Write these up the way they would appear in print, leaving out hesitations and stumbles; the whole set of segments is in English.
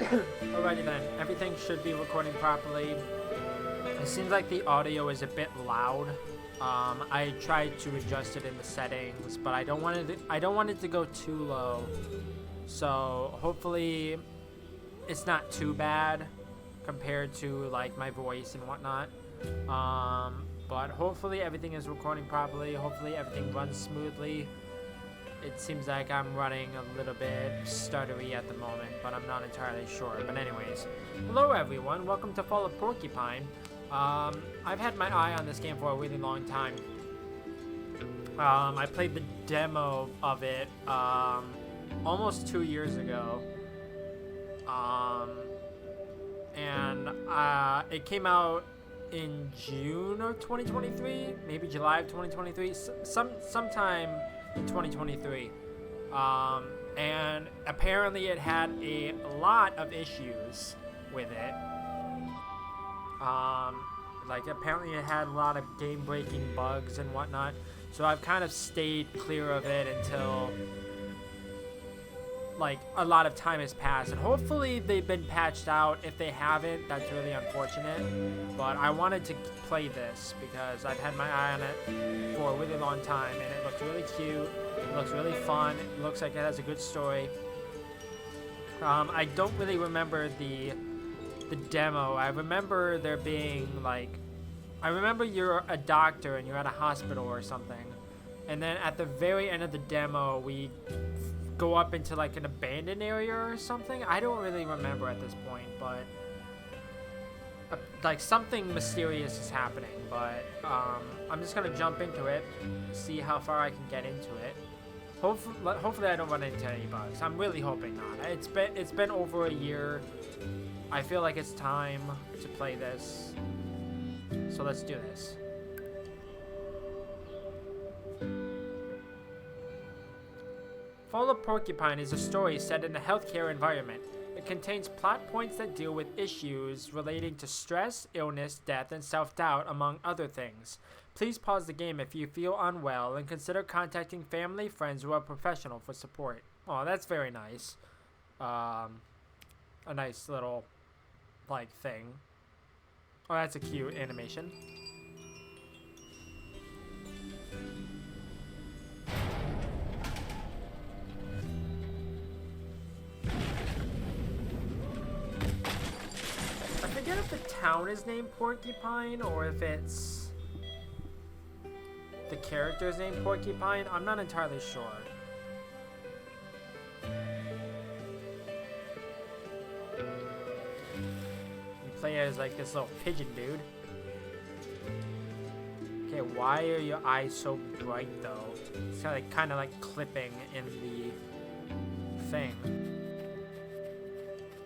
Alrighty then, everything should be recording properly. It seems like the audio is a bit loud. I tried to adjust it in the settings, but I don't want it to go too low. So hopefully it's not too bad compared to like my voice and whatnot. But hopefully everything is recording properly. Hopefully everything runs smoothly. It seems like I'm running a little bit stuttery at the moment, but I'm not entirely sure. But anyways, hello everyone, welcome to Fall of Porcupine. I've had my eye on this game for a really long time. I played the demo of it almost 2 years ago. And it came out in June of 2023, maybe July of 2023, sometime in 2023. And apparently it had a lot of issues with it. Like apparently it had a lot of game-breaking bugs and whatnot. So I've kind of stayed clear of it until like a lot of time has passed, and hopefully they've been patched out. If they haven't, that's really unfortunate, but I wanted to play this because I've had my eye on it for a really long time, and it looks really cute, it looks really fun, it looks like it has a good story. I don't really remember the demo. I remember there being like, I remember you're a doctor and you're at a hospital or something, and then at the very end of the demo we go up into like an abandoned area or something. I don't really remember at this point, but like something mysterious is happening. But I'm just gonna jump into it, see how far I can get into it. Hopefully I don't run into any bugs. I'm really hoping not. It's been over a year. I feel like it's time to play this, so let's do this. Fall of Porcupine is a story set in a healthcare environment. It contains plot points that deal with issues relating to stress, illness, death, and self-doubt, among other things. Please pause the game if you feel unwell and consider contacting family, friends, or a professional for support. Oh, that's very nice. A nice little, like, thing. Oh, that's a cute animation. I forget if the town is named Porcupine or if it's the character's named Porcupine. I'm not entirely sure. You play as like this little pigeon dude. Okay, why are your eyes so bright though? It's kind of like clipping in the thing.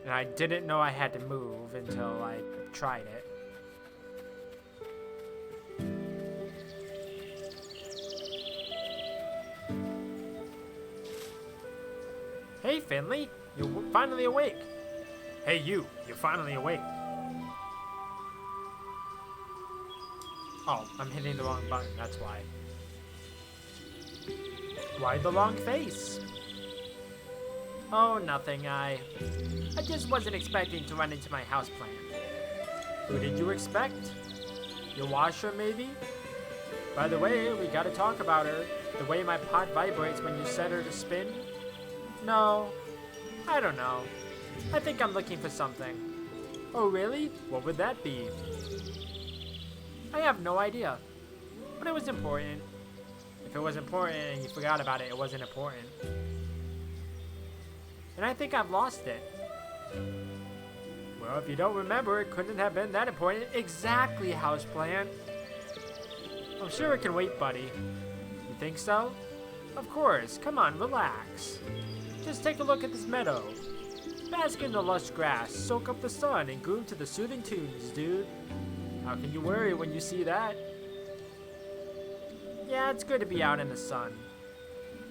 And I didn't know I had to move until I tried it. Hey, Finley, you're finally awake. Hey, you're finally awake. Oh, I'm hitting the wrong button, that's why. Why the long face? Oh, nothing, I just wasn't expecting to run into my houseplant. Who did you expect? Your washer, maybe? By the way, we gotta talk about her. The way my pot vibrates when you set her to spin? No, I don't know. I think I'm looking for something. Oh, really? What would that be? I have no idea. But it was important. If it was important and you forgot about it, it wasn't important. And I think I've lost it. Well, if you don't remember, it couldn't have been that important. Exactly, houseplant. I'm sure it can wait, buddy. You think so? Of course. Come on, relax. Just take a look at this meadow. Bask in the lush grass, soak up the sun, and groove to the soothing tunes, dude. How can you worry when you see that? Yeah, it's good to be out in the sun.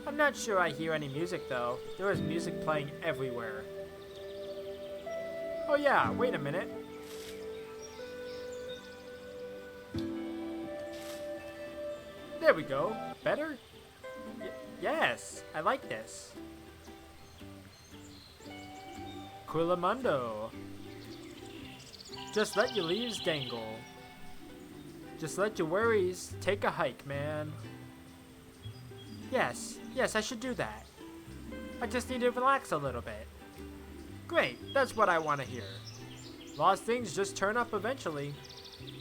I'm not sure I hear any music though. There is music playing everywhere. Oh yeah, wait a minute. There we go. Better? Yes, I like this. Quillamundo. Just let your leaves dangle. Just let your worries take a hike, man. Yes, I should do that. I just need to relax a little bit. Great, that's what I want to hear. Lost things just turn up eventually.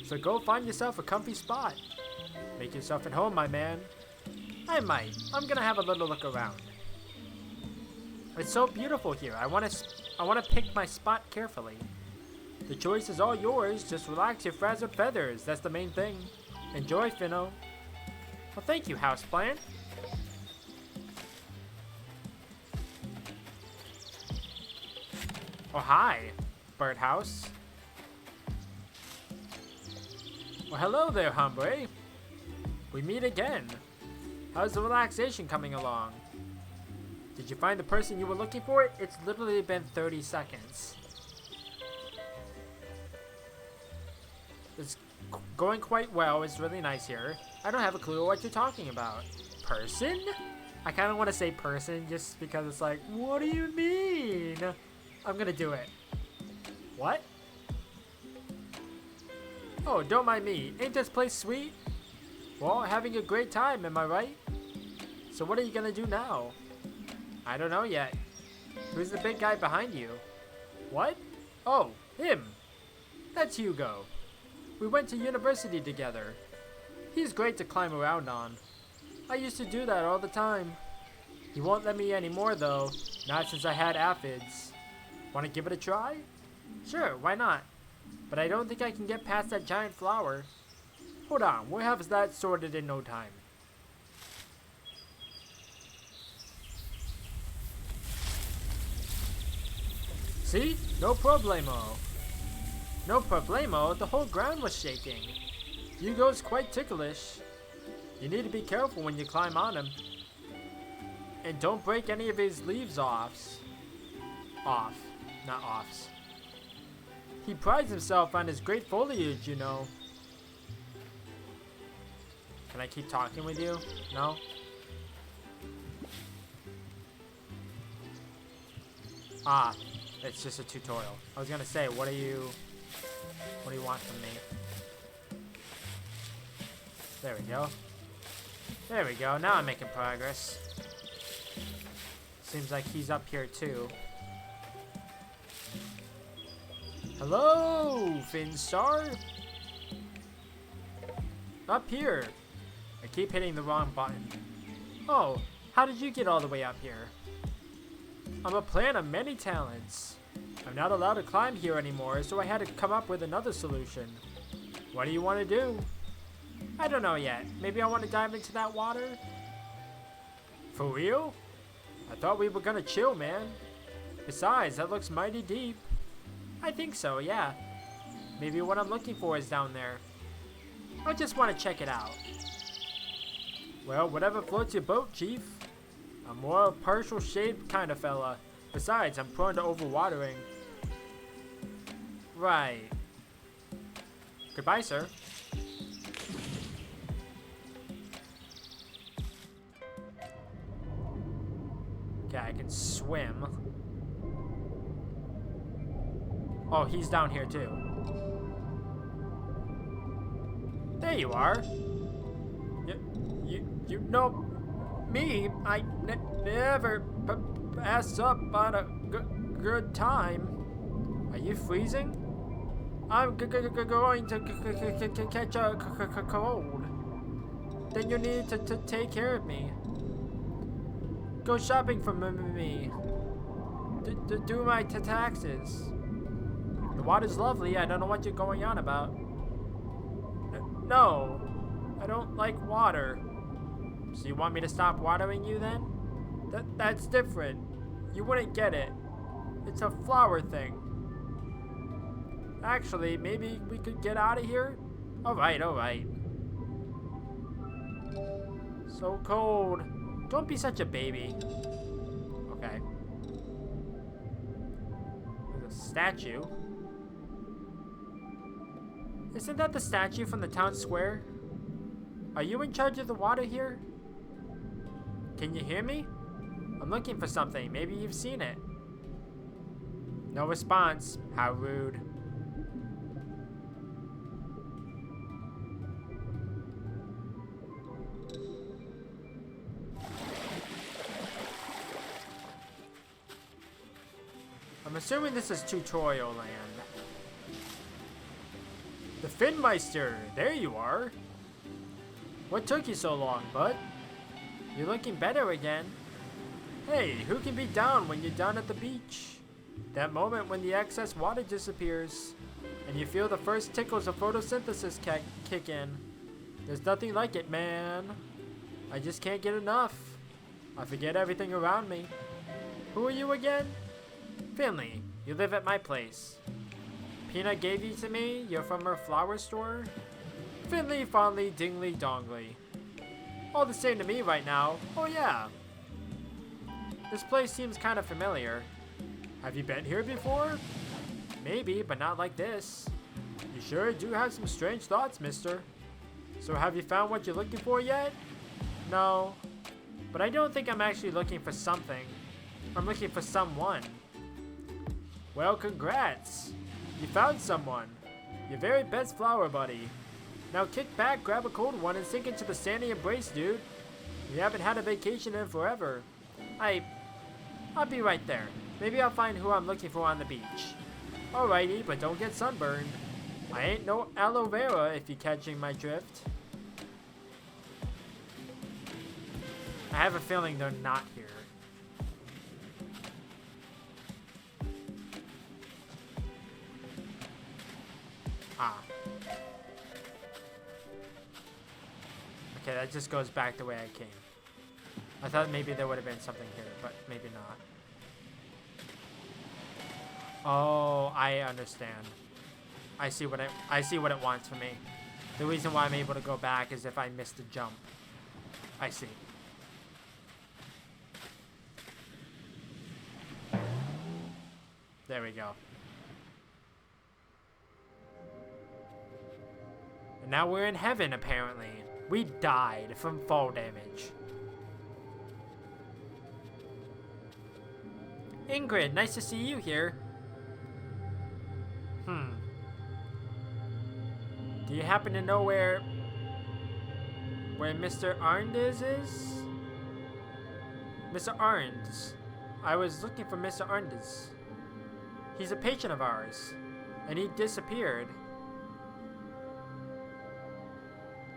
So go find yourself a comfy spot. Make yourself at home, my man. I might. I'm gonna have a little look around. It's so beautiful here. I want to pick my spot carefully. The choice is all yours. Just relax your frazzled feathers. That's the main thing. Enjoy, Finno. Well, thank you, houseplant. Oh, hi, birdhouse. Well, hello there, hombre. We meet again. How's the relaxation coming along? Did you find the person you were looking for? It's literally been 30 seconds. It's going quite well. It's really nice here. I don't have a clue what you're talking about. Person? I kind of want to say person just because it's like, what do you mean? I'm gonna do it. What? Oh, don't mind me. Ain't this place sweet? Well, having a great time, am I right? So what are you gonna do now? I don't know yet. Who's the big guy behind you? What? Oh, him. That's Hugo. We went to university together. He's great to climb around on. I used to do that all the time. He won't let me anymore though. Not since I had aphids. Want to give it a try? Sure, why not? But I don't think I can get past that giant flower. Hold on, we'll have that sorted in no time. See? No problemo. No problemo? The whole ground was shaking. Hugo's quite ticklish. You need to be careful when you climb on him. And don't break any of his leaves off. Not offs. He prides himself on his great foliage, you know. Can I keep talking with you? No? Ah, it's just a tutorial. I was gonna say, what do you want from me? There we go. There we go, now I'm making progress. Seems like he's up here too. Hello, Finstar. Up here. I keep hitting the wrong button. Oh, how did you get all the way up here? I'm a plant of many talents. I'm not allowed to climb here anymore, so I had to come up with another solution. What do you want to do? I don't know yet. Maybe I want to dive into that water? For real? I thought we were gonna chill, man. Besides, that looks mighty deep. I think so, yeah. Maybe what I'm looking for is down there. I just want to check it out. Well, whatever floats your boat, Chief. I'm more a partial shade kind of fella. Besides, I'm prone to overwatering. Right. Goodbye, sir. Okay, I can swim. Oh, he's down here too. There you are. You know me. I never pass up on a good time. Are you freezing? I'm going to catch a cold. Then you need to take care of me. Go shopping for me. Do my taxes. The water's lovely. I don't know what you're going on about. No, I don't like water. So you want me to stop watering you then? That's different. You wouldn't get it. It's a flower thing. Actually, maybe we could get out of here? Alright. So cold. Don't be such a baby. Okay. There's a statue. Isn't that the statue from the town square? Are you in charge of the water here? Can you hear me? I'm looking for something. Maybe you've seen it. No response. How rude. I'm assuming this is tutorial land. The Finmeister, there you are. What took you so long, bud? You're looking better again. Hey, who can be down when you're down at the beach? That moment when the excess water disappears, and you feel the first tickles of photosynthesis kick in. There's nothing like it, man. I just can't get enough. I forget everything around me. Who are you again? Finley, you live at my place. Peanut gave you to me? You're from her flower store? Finley, fondly, dingly, dongly. All the same to me right now. Oh yeah. This place seems kind of familiar. Have you been here before? Maybe, but not like this. You sure do have some strange thoughts, mister. So have you found what you're looking for yet? No. But I don't think I'm actually looking for something. I'm looking for someone. Well, congrats. You found someone. Your very best flower buddy. Now kick back, grab a cold one, and sink into the sandy embrace, dude. We haven't had a vacation in forever. I'll be right there. Maybe I'll find who I'm looking for on the beach. Alrighty, but don't get sunburned. I ain't no aloe vera if you're catching my drift. I have a feeling they're not here. Ah. Okay, that just goes back the way I came. I thought maybe there would have been something here, but maybe not. Oh, I understand. I see what it wants from me. The reason why I'm able to go back is if I missed a jump. I see. There we go. And now we're in heaven, apparently. We died from fall damage. Ingrid, nice to see you here. Do you happen to know where Mr. Arndis is? Mr. Arndis. I was looking for Mr. Arndis. He's a patient of ours, and he disappeared.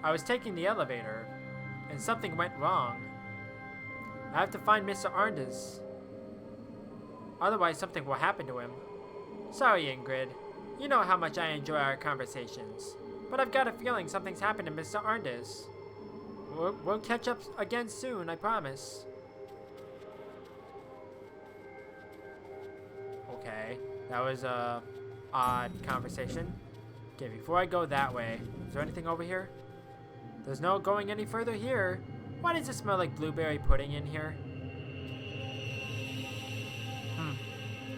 I was taking the elevator, and something went wrong. I have to find Mr. Arndis. Otherwise, something will happen to him. Sorry, Ingrid. You know how much I enjoy our conversations. But I've got a feeling something's happened to Mr. Arndis. We'll catch up again soon, I promise. Okay, that was a odd conversation. Okay, before I go that way, is there anything over here? There's no going any further here. Why does it smell like blueberry pudding in here?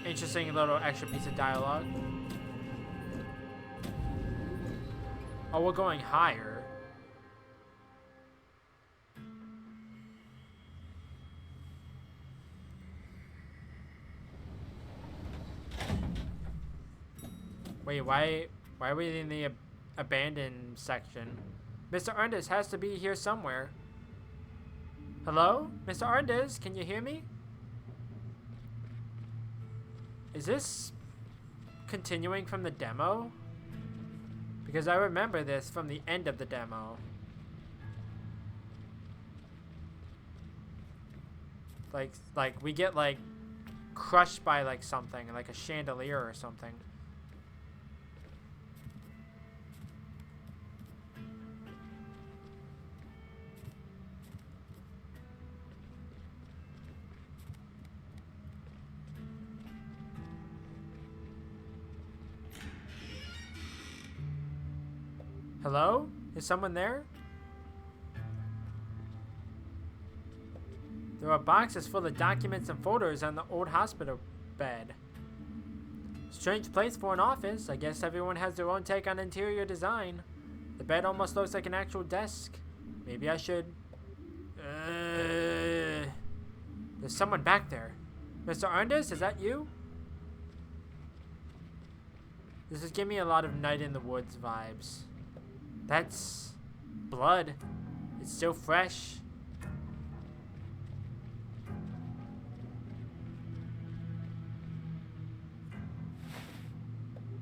Interesting little extra piece of dialogue. Oh, we're going higher. Wait, why are we in the abandoned section? Mr. Arndis has to be here somewhere. Hello? Mr. Arndis, can you hear me? Is this continuing from the demo? Because I remember this from the end of the demo. Like we get like crushed by like something, like a chandelier or something. Hello? Is someone there? There are boxes full of documents and folders on the old hospital bed. Strange place for an office. I guess everyone has their own take on interior design. The bed almost looks like an actual desk. Maybe I should... There's someone back there. Mr. Arndis, is that you? This is giving me a lot of Night in the Woods vibes. That's blood. It's still fresh.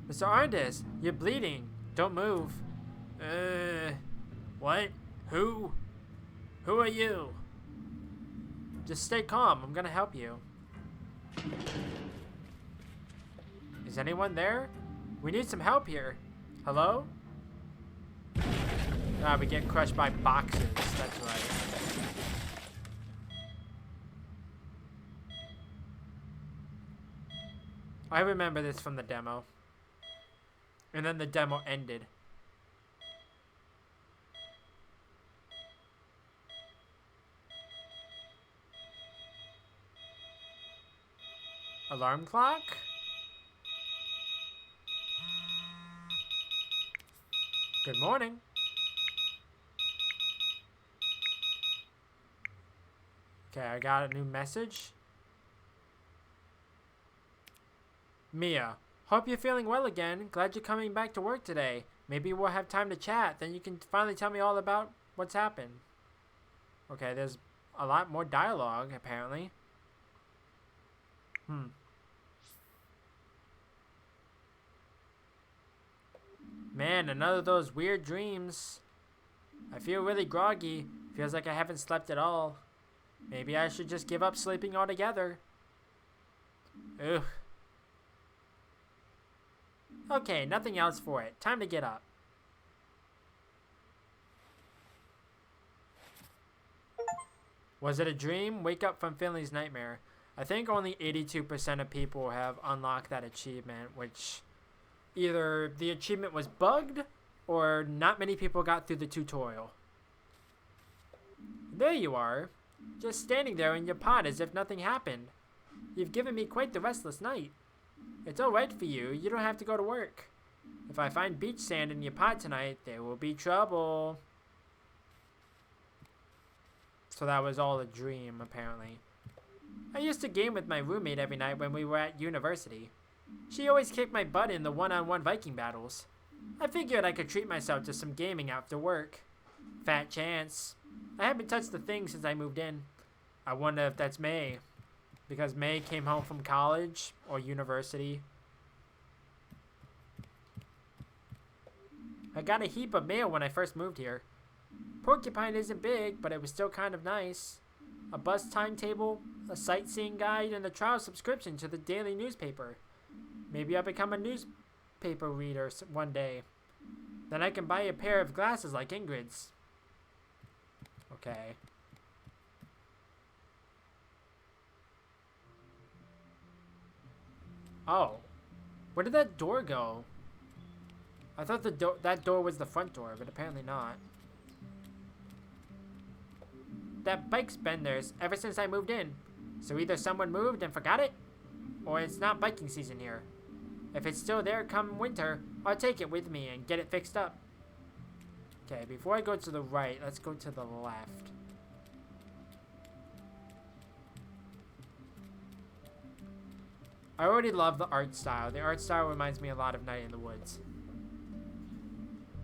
Mr. Arndis, you're bleeding. Don't move. What? Who? Who are you? Just stay calm. I'm gonna help you. Is anyone there? We need some help here. Hello? Ah, we get crushed by boxes. That's right. I remember this from the demo. And then the demo ended. Alarm clock? Good morning. Okay, I got a new message. Mia, hope you're feeling well again. Glad you're coming back to work today. Maybe we'll have time to chat. Then you can finally tell me all about what's happened. Okay, there's a lot more dialogue, apparently. Man, another of those weird dreams. I feel really groggy. Feels like I haven't slept at all. Maybe I should just give up sleeping altogether. Ugh. Okay, nothing else for it. Time to get up. Was it a dream? Wake up from Finley's nightmare. I think only 82% of people have unlocked that achievement, which either the achievement was bugged or not many people got through the tutorial. There you are, just standing there in your pod as if nothing happened. You've given me quite the restless night. It's alright for you, you don't have to go to work. If I find beach sand in your pot tonight, there will be trouble. So that was all a dream, apparently. I used to game with my roommate every night when we were at university. She always kicked my butt in the one-on-one Viking battles. I figured I could treat myself to some gaming after work. Fat chance. I haven't touched the thing since I moved in. I wonder if that's May. Because May came home from college or university. I got a heap of mail when I first moved here. Porcupine isn't big, but it was still kind of nice. A bus timetable, a sightseeing guide, and a trial subscription to the daily newspaper. Maybe I'll become a newspaper reader one day. Then I can buy a pair of glasses like Ingrid's. Okay. Oh. Where did that door go? I thought that door was the front door, but apparently not. That bike's been there ever since I moved in. So either someone moved and forgot it, or it's not biking season here. If it's still there come winter, I'll take it with me and get it fixed up. Okay, before I go to the right, let's go to the left. I already love the art style. The art style reminds me a lot of Night in the Woods.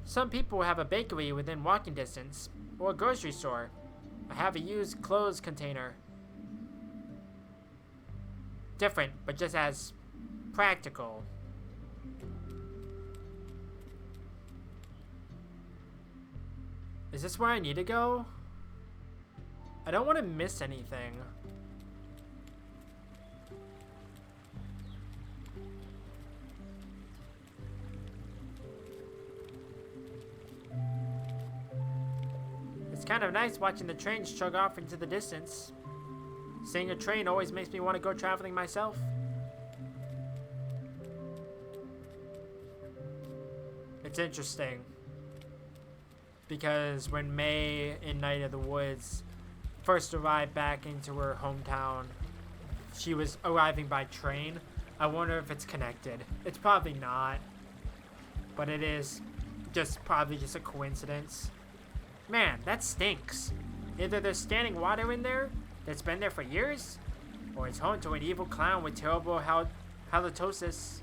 Some people have a bakery within walking distance, or a grocery store. I have a used clothes container. Different, but just as practical. Is this where I need to go? I don't want to miss anything. It's kind of nice watching the trains chug off into the distance. Seeing a train always makes me want to go traveling myself. It's interesting. Because when May in Night of the Woods first arrived back into her hometown, she was arriving by train. I wonder if it's connected. It's probably not. But it is probably just a coincidence. Man, that stinks. Either there's standing water in there that's been there for years, or it's home to an evil clown with terrible halitosis.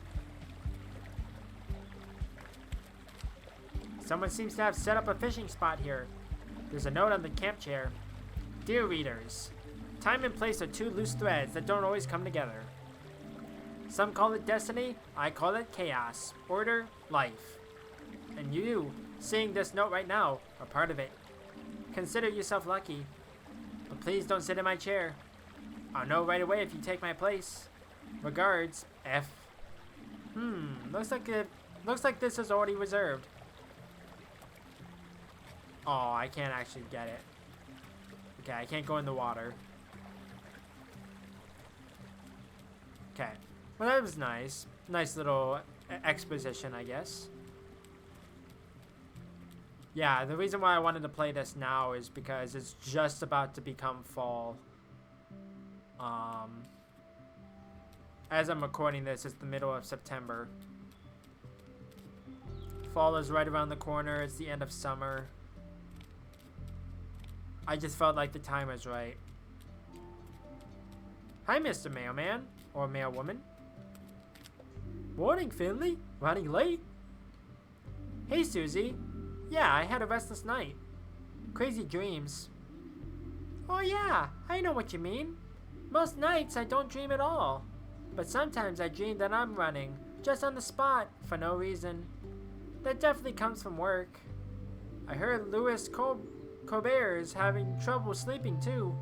Someone seems to have set up a fishing spot here. There's a note on the camp chair. Dear readers, time and place are two loose threads that don't always come together. Some call it destiny, I call it chaos, order, life. And you, seeing this note right now, are part of it. Consider yourself lucky. But please don't sit in my chair. I'll know right away if you take my place. Regards, F. Looks like this is already reserved. Oh, I can't actually get it. Okay, I can't go in the water. Okay. Well, that was nice. Nice little exposition, I guess. Yeah, the reason why I wanted to play this now is because it's just about to become fall. As I'm recording this, it's the middle of September. Fall is right around the corner. It's the end of summer. I just felt like the time was right. Hi, Mr. Mailman. Or mailwoman. Morning, Finley. Running late? Hey, Susie. Yeah, I had a restless night. Crazy dreams. Oh yeah, I know what you mean. Most nights I don't dream at all. But sometimes I dream that I'm running, just on the spot, for no reason. That definitely comes from work. I heard Louis Colbert is having trouble sleeping too.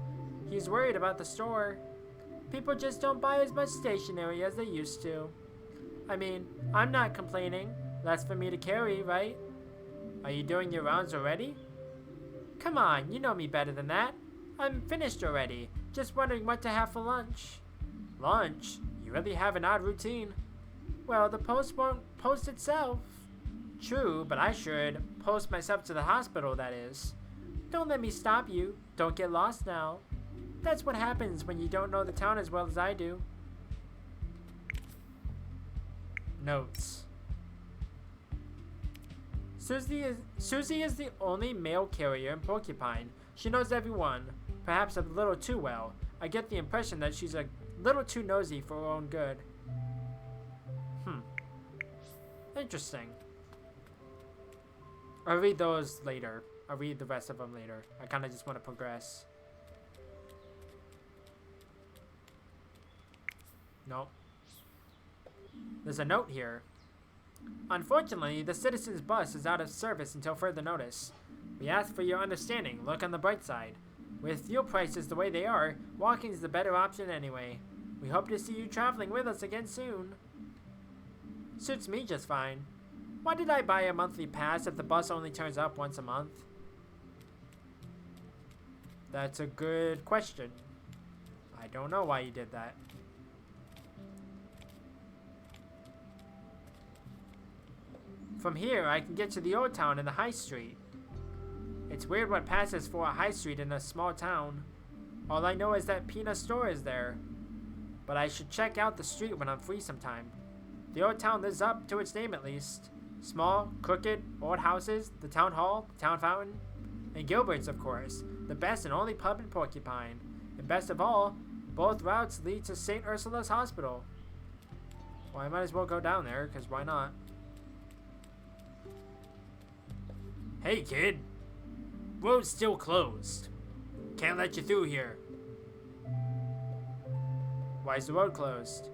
He's worried about the store. People just don't buy as much stationery as they used to. I mean, I'm not complaining. That's for me to carry, right? Are you doing your rounds already? Come on, you know me better than that. I'm finished already. Just wondering what to have for lunch. Lunch? You really have an odd routine. Well, the post won't post itself. True, but I should post myself to the hospital, that is. Don't let me stop you. Don't get lost now. That's what happens when you don't know the town as well as I do. Notes. Susie is the only mail carrier in Porcupine. She knows everyone, perhaps a little too well. I get the impression that she's a little too nosy for her own good. Interesting. I'll read those later. I'll read the rest of them later. I kind of just want to progress. Nope. There's a note here. Unfortunately, the citizens' bus is out of service until further notice. We ask for your understanding. Look on the bright side. With fuel prices the way they are, walking is the better option anyway. We hope to see you traveling with us again soon. Suits me just fine. Why did I buy a monthly pass if the bus only turns up once a month? That's a good question. I don't know why you did that. From here, I can get to the old town and the high street. It's weird what passes for a high street in a small town. All I know is that Peanut's store is there. But I should check out the street when I'm free sometime. The old town lives up to its name at least. Small, crooked, old houses, the town hall, the town fountain, and Gilbert's, of course, the best and only pub in Porcupine. And best of all, both routes lead to St. Ursula's Hospital. Well, I might as well go down there, because why not? Hey, kid. Road's still closed. Can't let you through here. Why's the road closed?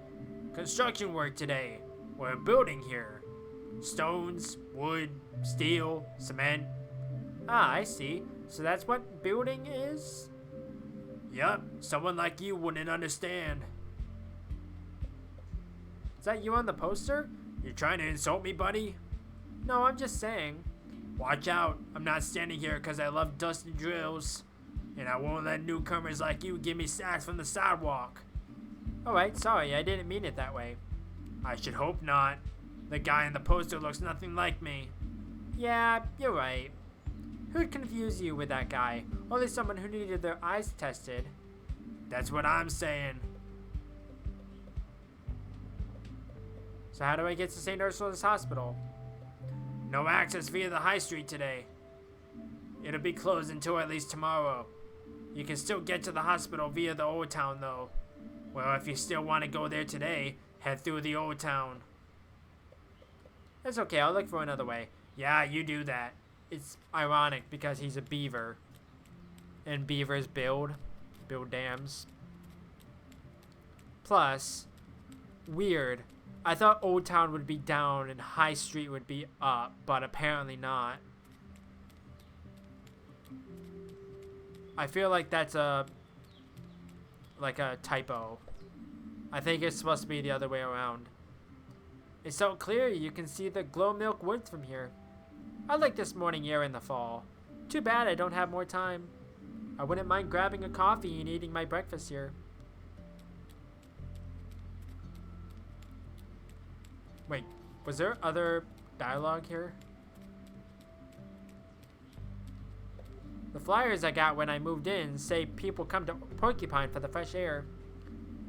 Construction work today. We're building here. Stones, wood, steel, cement. Ah, I see. So that's what building is? Yup, someone like you wouldn't understand. Is that you on the poster? You trying to insult me, buddy? No, I'm just saying. Watch out, I'm not standing here because I love dust and drills. And I won't let newcomers like you give me sacks from the sidewalk. Alright, sorry, I didn't mean it that way. I should hope not. The guy in the poster looks nothing like me. Yeah, you're right. Who'd confuse you with that guy? Only someone who needed their eyes tested. That's what I'm saying. So how do I get to St. Ursula's Hospital? No access via the high street today. It'll be closed until at least tomorrow. You can still get to the hospital via the old town though. Well, if you still want to go there today, head through the old town. That's okay, I'll look for another way. Yeah, you do that. It's ironic because he's a beaver. And beavers build dams. Plus, weird. I thought Old Town would be down and High Street would be up, but apparently not. I feel like that's a typo. I think it's supposed to be the other way around. It's so clear you can see the Glow Milk Woods from here. I like this morning air in the fall. Too bad I don't have more time. I wouldn't mind grabbing a coffee and eating my breakfast here. Wait, was there other dialogue here? The flyers I got when I moved in say people come to Porcupine for the fresh air.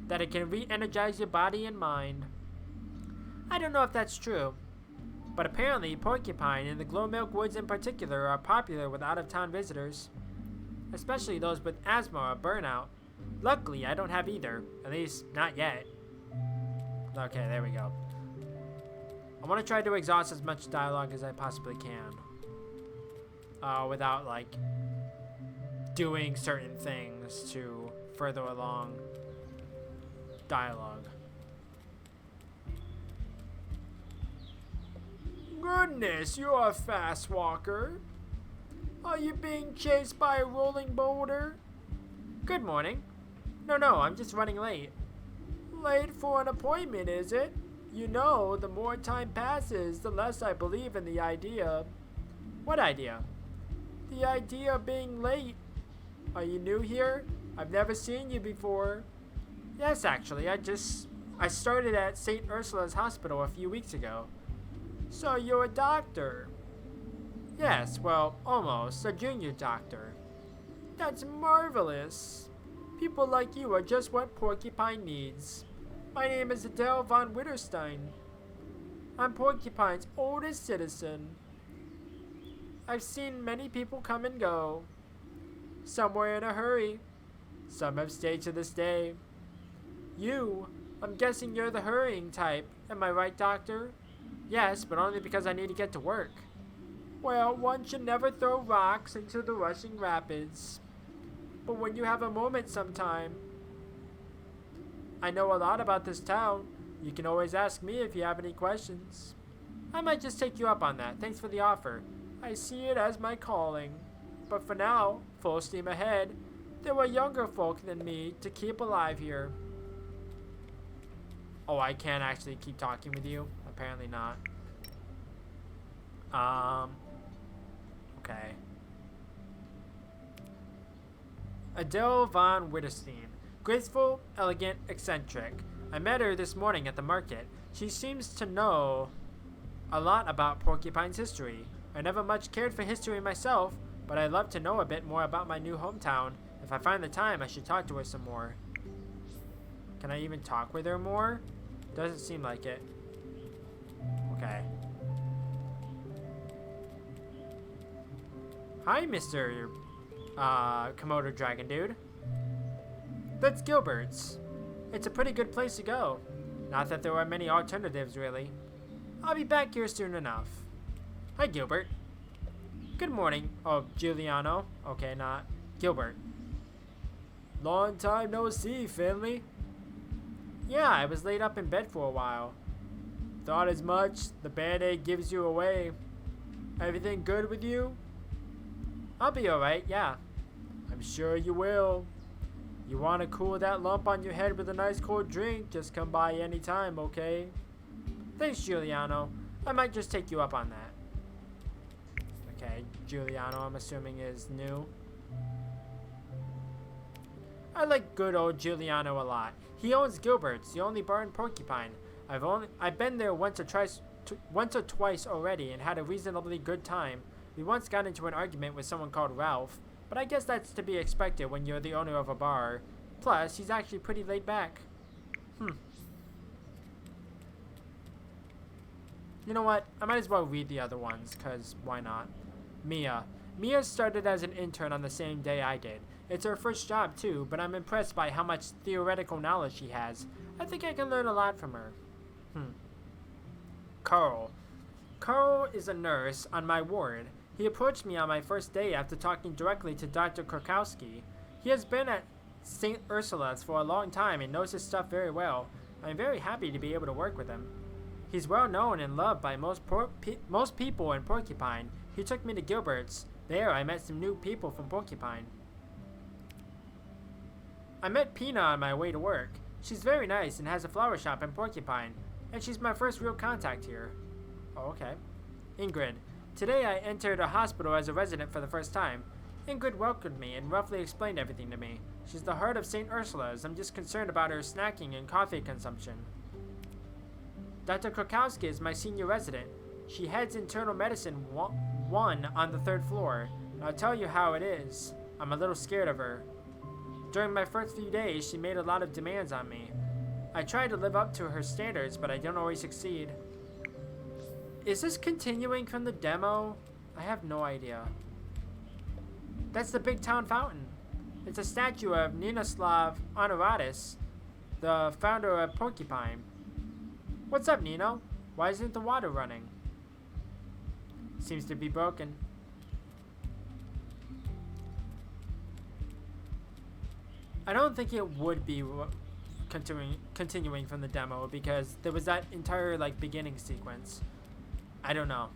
That it can re-energize your body and mind. I don't know if that's true, but apparently Porcupine and the Glow Milk Woods in particular are popular with out-of-town visitors. Especially those with asthma or burnout. Luckily, I don't have either. At least, not yet. Okay, there we go. I want to try to exhaust as much dialogue as I possibly can. Without, like, doing certain things to further along dialogue. Goodness, you're a fast walker. Are you being chased by a rolling boulder? Good morning. No, I'm just running late. Late for an appointment, is it? You know, the more time passes, the less I believe in the idea. What idea? The idea of being late. Are you new here? I've never seen you before. Yes, actually, I started at St. Ursula's Hospital a few weeks ago. So you're a doctor? Yes, well, almost, a junior doctor. That's marvelous. People like you are just what Porcupine needs. My name is Adele von Witterstein. I'm Porcupine's oldest citizen. I've seen many people come and go. Some were in a hurry. Some have stayed to this day. I'm guessing you're the hurrying type. Am I right, doctor? Yes, but only because I need to get to work. Well, one should never throw rocks into the rushing rapids. But when you have a moment sometime, I know a lot about this town. You can always ask me if you have any questions. I might just take you up on that. Thanks for the offer. I see it as my calling. But for now, full steam ahead. There were younger folk than me to keep alive here. Oh, I can't actually keep talking with you? Apparently not. Okay. Adele von Witterstein. Graceful, elegant, eccentric. I met her this morning at the market. She seems to know a lot about Porcupine's history. I never much cared for history myself, but I'd love to know a bit more about my new hometown. If I find the time, I should talk to her some more. Can I even talk with her more? Doesn't seem like it. Okay. Hi, Mr. Komodo Dragon Dude. That's Gilbert's. It's a pretty good place to go. Not that there are many alternatives, really. I'll be back here soon enough. Hi, Gilbert. Good morning. Oh, Giuliano. Okay, not Gilbert. Long time no see, Finley. Yeah, I was laid up in bed for a while. Thought as much. The Band-Aid gives you away. Everything good with you? I'll be alright, yeah. I'm sure you will. You want to cool that lump on your head with a nice cold drink, just come by any time, okay? Thanks, Giuliano. I might just take you up on that. Okay, Giuliano, I'm assuming, is new. I like good old Giuliano a lot. He owns Gilbert's, the only bar in Porcupine. I've been there once or twice already and had a reasonably good time. We once got into an argument with someone called Ralph, but I guess that's to be expected when you're the owner of a bar. Plus, he's actually pretty laid back. You know what? I might as well read the other ones, cause why not? Mia. Mia started as an intern on the same day I did. It's her first job too, but I'm impressed by how much theoretical knowledge she has. I think I can learn a lot from her. Carl. Carl is a nurse on my ward. He approached me on my first day after talking directly to Dr. Krakowski. He has been at St. Ursula's for a long time and knows his stuff very well. I'm very happy to be able to work with him. He's well known and loved by most people in Porcupine. He took me to Gilbert's. There, I met some new people from Porcupine. I met Pina on my way to work. She's very nice and has a flower shop in Porcupine, and she's my first real contact here. Oh, okay. Ingrid. Today I entered a hospital as a resident for the first time. Ingrid welcomed me and roughly explained everything to me. She's the heart of St. Ursula's. I'm just concerned about her snacking and coffee consumption. Dr. Krakowski is my senior resident. She heads internal medicine 1 on the 3rd floor, and I'll tell you how it is. I'm a little scared of her. During my first few days, she made a lot of demands on me. I tried to live up to her standards, but I don't always succeed. Is this continuing from the demo? I have no idea. That's the big town fountain. It's a statue of Ninoslav Honoratus, the founder of Porcupine. What's up, Nino? Why isn't the water running? Seems to be broken. I don't think it would be continuing from the demo because there was that entire beginning sequence. I don't know.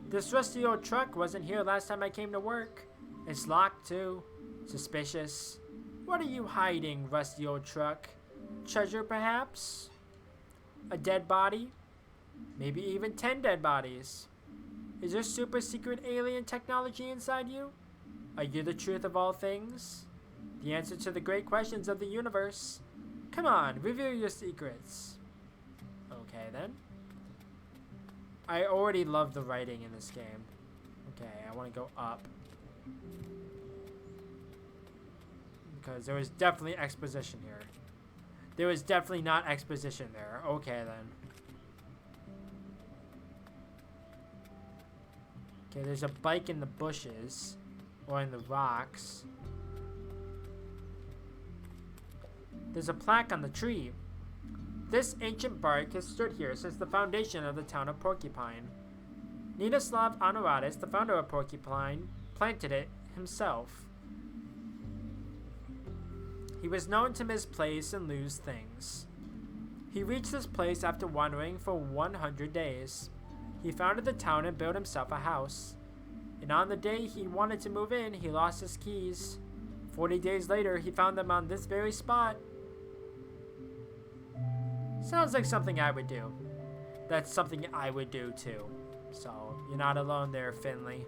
This rusty old truck wasn't here last time I came to work. It's locked too. Suspicious. What are you hiding, rusty old truck? Treasure, perhaps? A dead body? Maybe even 10 dead bodies. Is there super secret alien technology inside you? Are you the truth of all things? The answer to the great questions of the universe? Come on, reveal your secrets. Okay, then. I already love the writing in this game. Okay, I want to go up. Because there was definitely exposition here. There was definitely not exposition there. Okay, then. Okay, there's a bike in the bushes. Or in the rocks. There's a plaque on the tree. This ancient bark has stood here since the foundation of the town of Porcupine. Ninoslav Honoratus, the founder of Porcupine, planted it himself. He was known to misplace and lose things. He reached this place after wandering for 100 days. He founded the town and built himself a house. And on the day he wanted to move in, he lost his keys. 40 days later, he found them on this very spot. Sounds like something I would do. That's something I would do too. So, you're not alone there, Finley.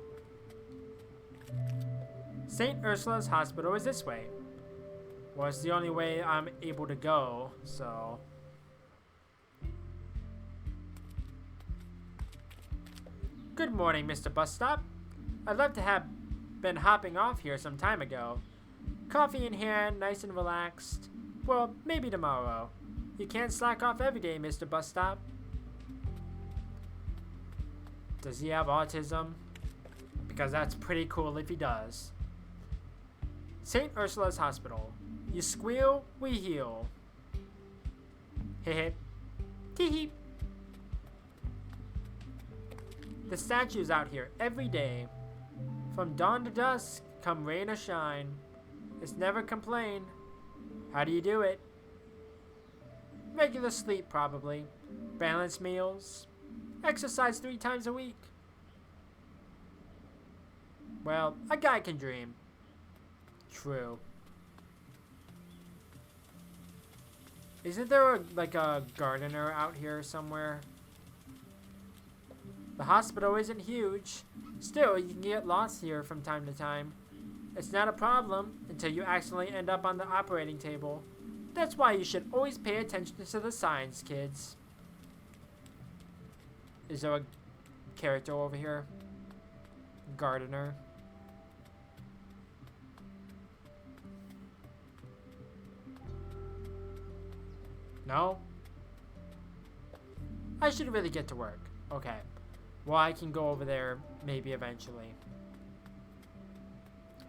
St. Ursula's Hospital is this way. Well, it's the only way I'm able to go, so... Good morning, Mr. Bus Stop. I'd love to have been hopping off here some time ago. Coffee in hand, nice and relaxed. Well, maybe tomorrow. You can't slack off every day, Mr. Bus Stop. Does he have autism? Because that's pretty cool if he does. St. Ursula's Hospital. You squeal, we heal. Heh heh. The statue's out here every day. From dawn to dusk, come rain or shine. It's never complain. How do you do it? Regular sleep, probably. Balanced meals. Exercise 3 times a week. Well, a guy can dream. True. Isn't there a gardener out here somewhere? The hospital isn't huge. Still, you can get lost here from time to time. It's not a problem until you accidentally end up on the operating table. That's why you should always pay attention to the signs, kids. Is there a character over here? Gardener. No? I should really get to work. Okay. Well, I can go over there maybe eventually.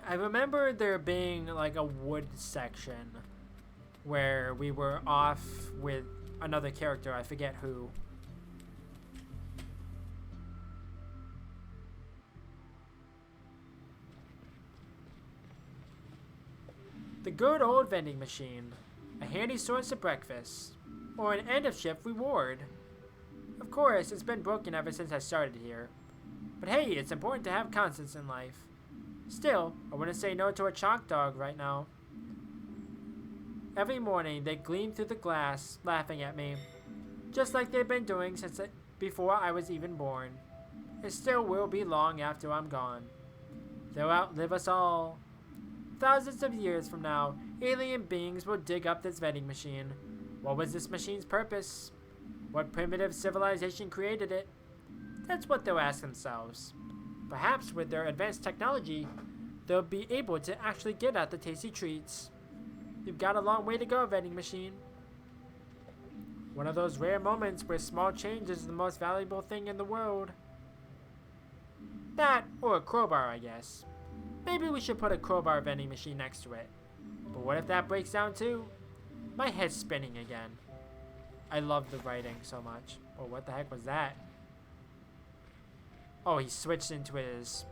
I remember there being like a wood section where we were off with another character. I forget who. The good old vending machine. A handy source of breakfast. Or an end of shift reward. Of course, it's been broken ever since I started here. But hey, it's important to have constants in life. Still, I wouldn't say no to a chalk dog right now. Every morning, they gleam through the glass, laughing at me. Just like they've been doing since before I was even born. It still will be long after I'm gone. They'll outlive us all. Thousands of years from now, alien beings will dig up this vending machine. What was this machine's purpose? What primitive civilization created it? That's what they'll ask themselves. Perhaps with their advanced technology, they'll be able to actually get at the tasty treats. You've got a long way to go, vending machine. One of those rare moments where small change is the most valuable thing in the world. That, or a crowbar, I guess. Maybe we should put a crowbar vending machine next to it. But what if that breaks down too? My head's spinning again. I love the writing so much. Oh, what the heck was that? Oh, he switched into his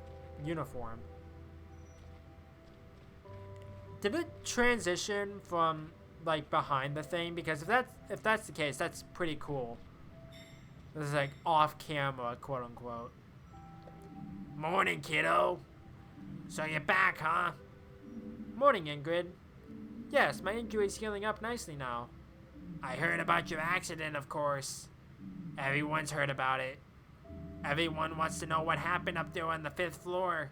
uniform. Did it transition from like behind the thing? Because if that's the case, that's pretty cool. This is like off camera, quote unquote. Morning, kiddo. So you're back, huh? Morning, Ingrid. Yes, my injury's healing up nicely now. I heard about your accident, of course. Everyone's heard about it. Everyone wants to know what happened up there on the 5th floor.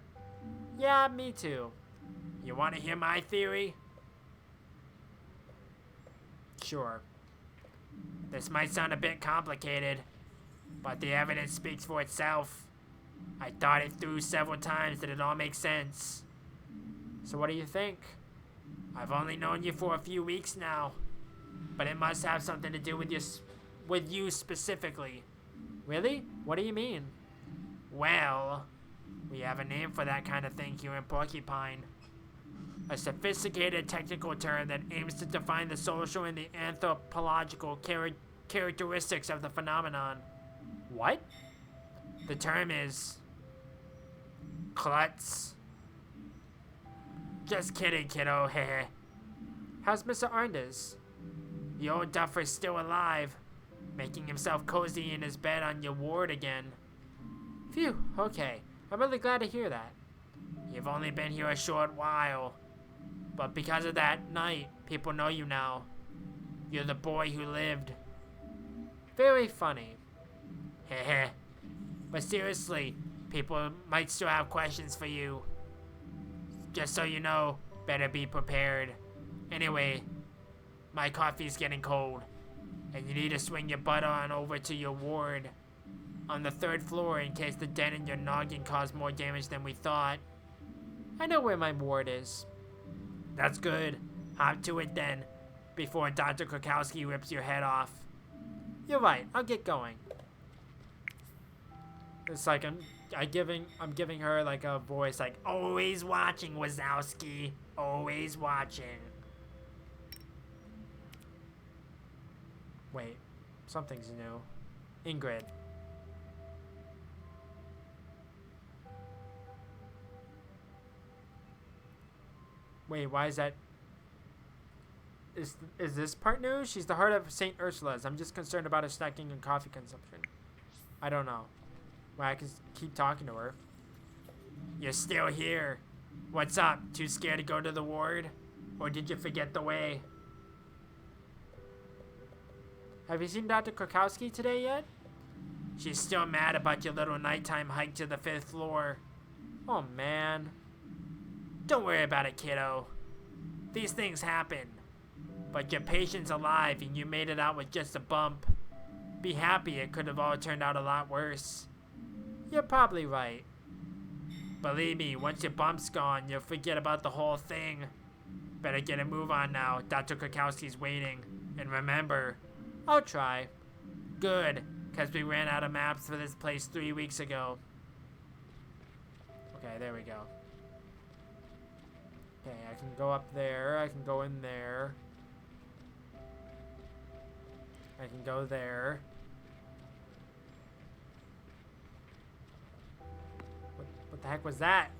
Yeah, me too. You want to hear my theory? Sure. This might sound a bit complicated, but the evidence speaks for itself. I thought it through several times that it all makes sense. So what do you think? I've only known you for a few weeks now, but it must have something to do with you specifically. Really? What do you mean? Well, we have a name for that kind of thing here in Porcupine. A sophisticated technical term that aims to define the social and the anthropological characteristics of the phenomenon. What? The term is klutz. Just kidding, kiddo, heh. How's Mr. Arnders? The old duffer's still alive, making himself cozy in his bed on your ward again. Phew, okay. I'm really glad to hear that. You've only been here a short while, but because of that night, people know you now. You're the boy who lived. Very funny. Heh. But seriously, people might still have questions for you. Just so you know, better be prepared. Anyway, my coffee's getting cold, and you need to swing your butt on over to your ward on the 3rd floor in case the dent in your noggin caused more damage than we thought. I know where my ward is. That's good. Hop to it then, before Dr. Krakowski rips your head off. You're right, I'll get going. It's like I'm giving her like a voice like, always watching, Wazowski. Always watching. Wait, something's new. Ingrid. Wait, why is that? Is this part new? She's the heart of St. Ursula's. I'm just concerned about her snacking and coffee consumption. I don't know. Well, I can keep talking to her. You're still here. What's up? Too scared to go to the ward? Or did you forget the way? Have you seen Dr. Krakowski today yet? She's still mad about your little nighttime hike to the 5th floor. Oh, man. Don't worry about it, kiddo. These things happen. But your patient's alive and you made it out with just a bump. Be happy, it could have all turned out a lot worse. You're probably right. Believe me, once your bump's gone, you'll forget about the whole thing. Better get a move on now. Dr. Krakowski's waiting. And remember, I'll try. Good, because we ran out of maps for this place 3 weeks ago. Okay, there we go. Okay, I can go up there. I can go in there. I can go there. What the heck was that?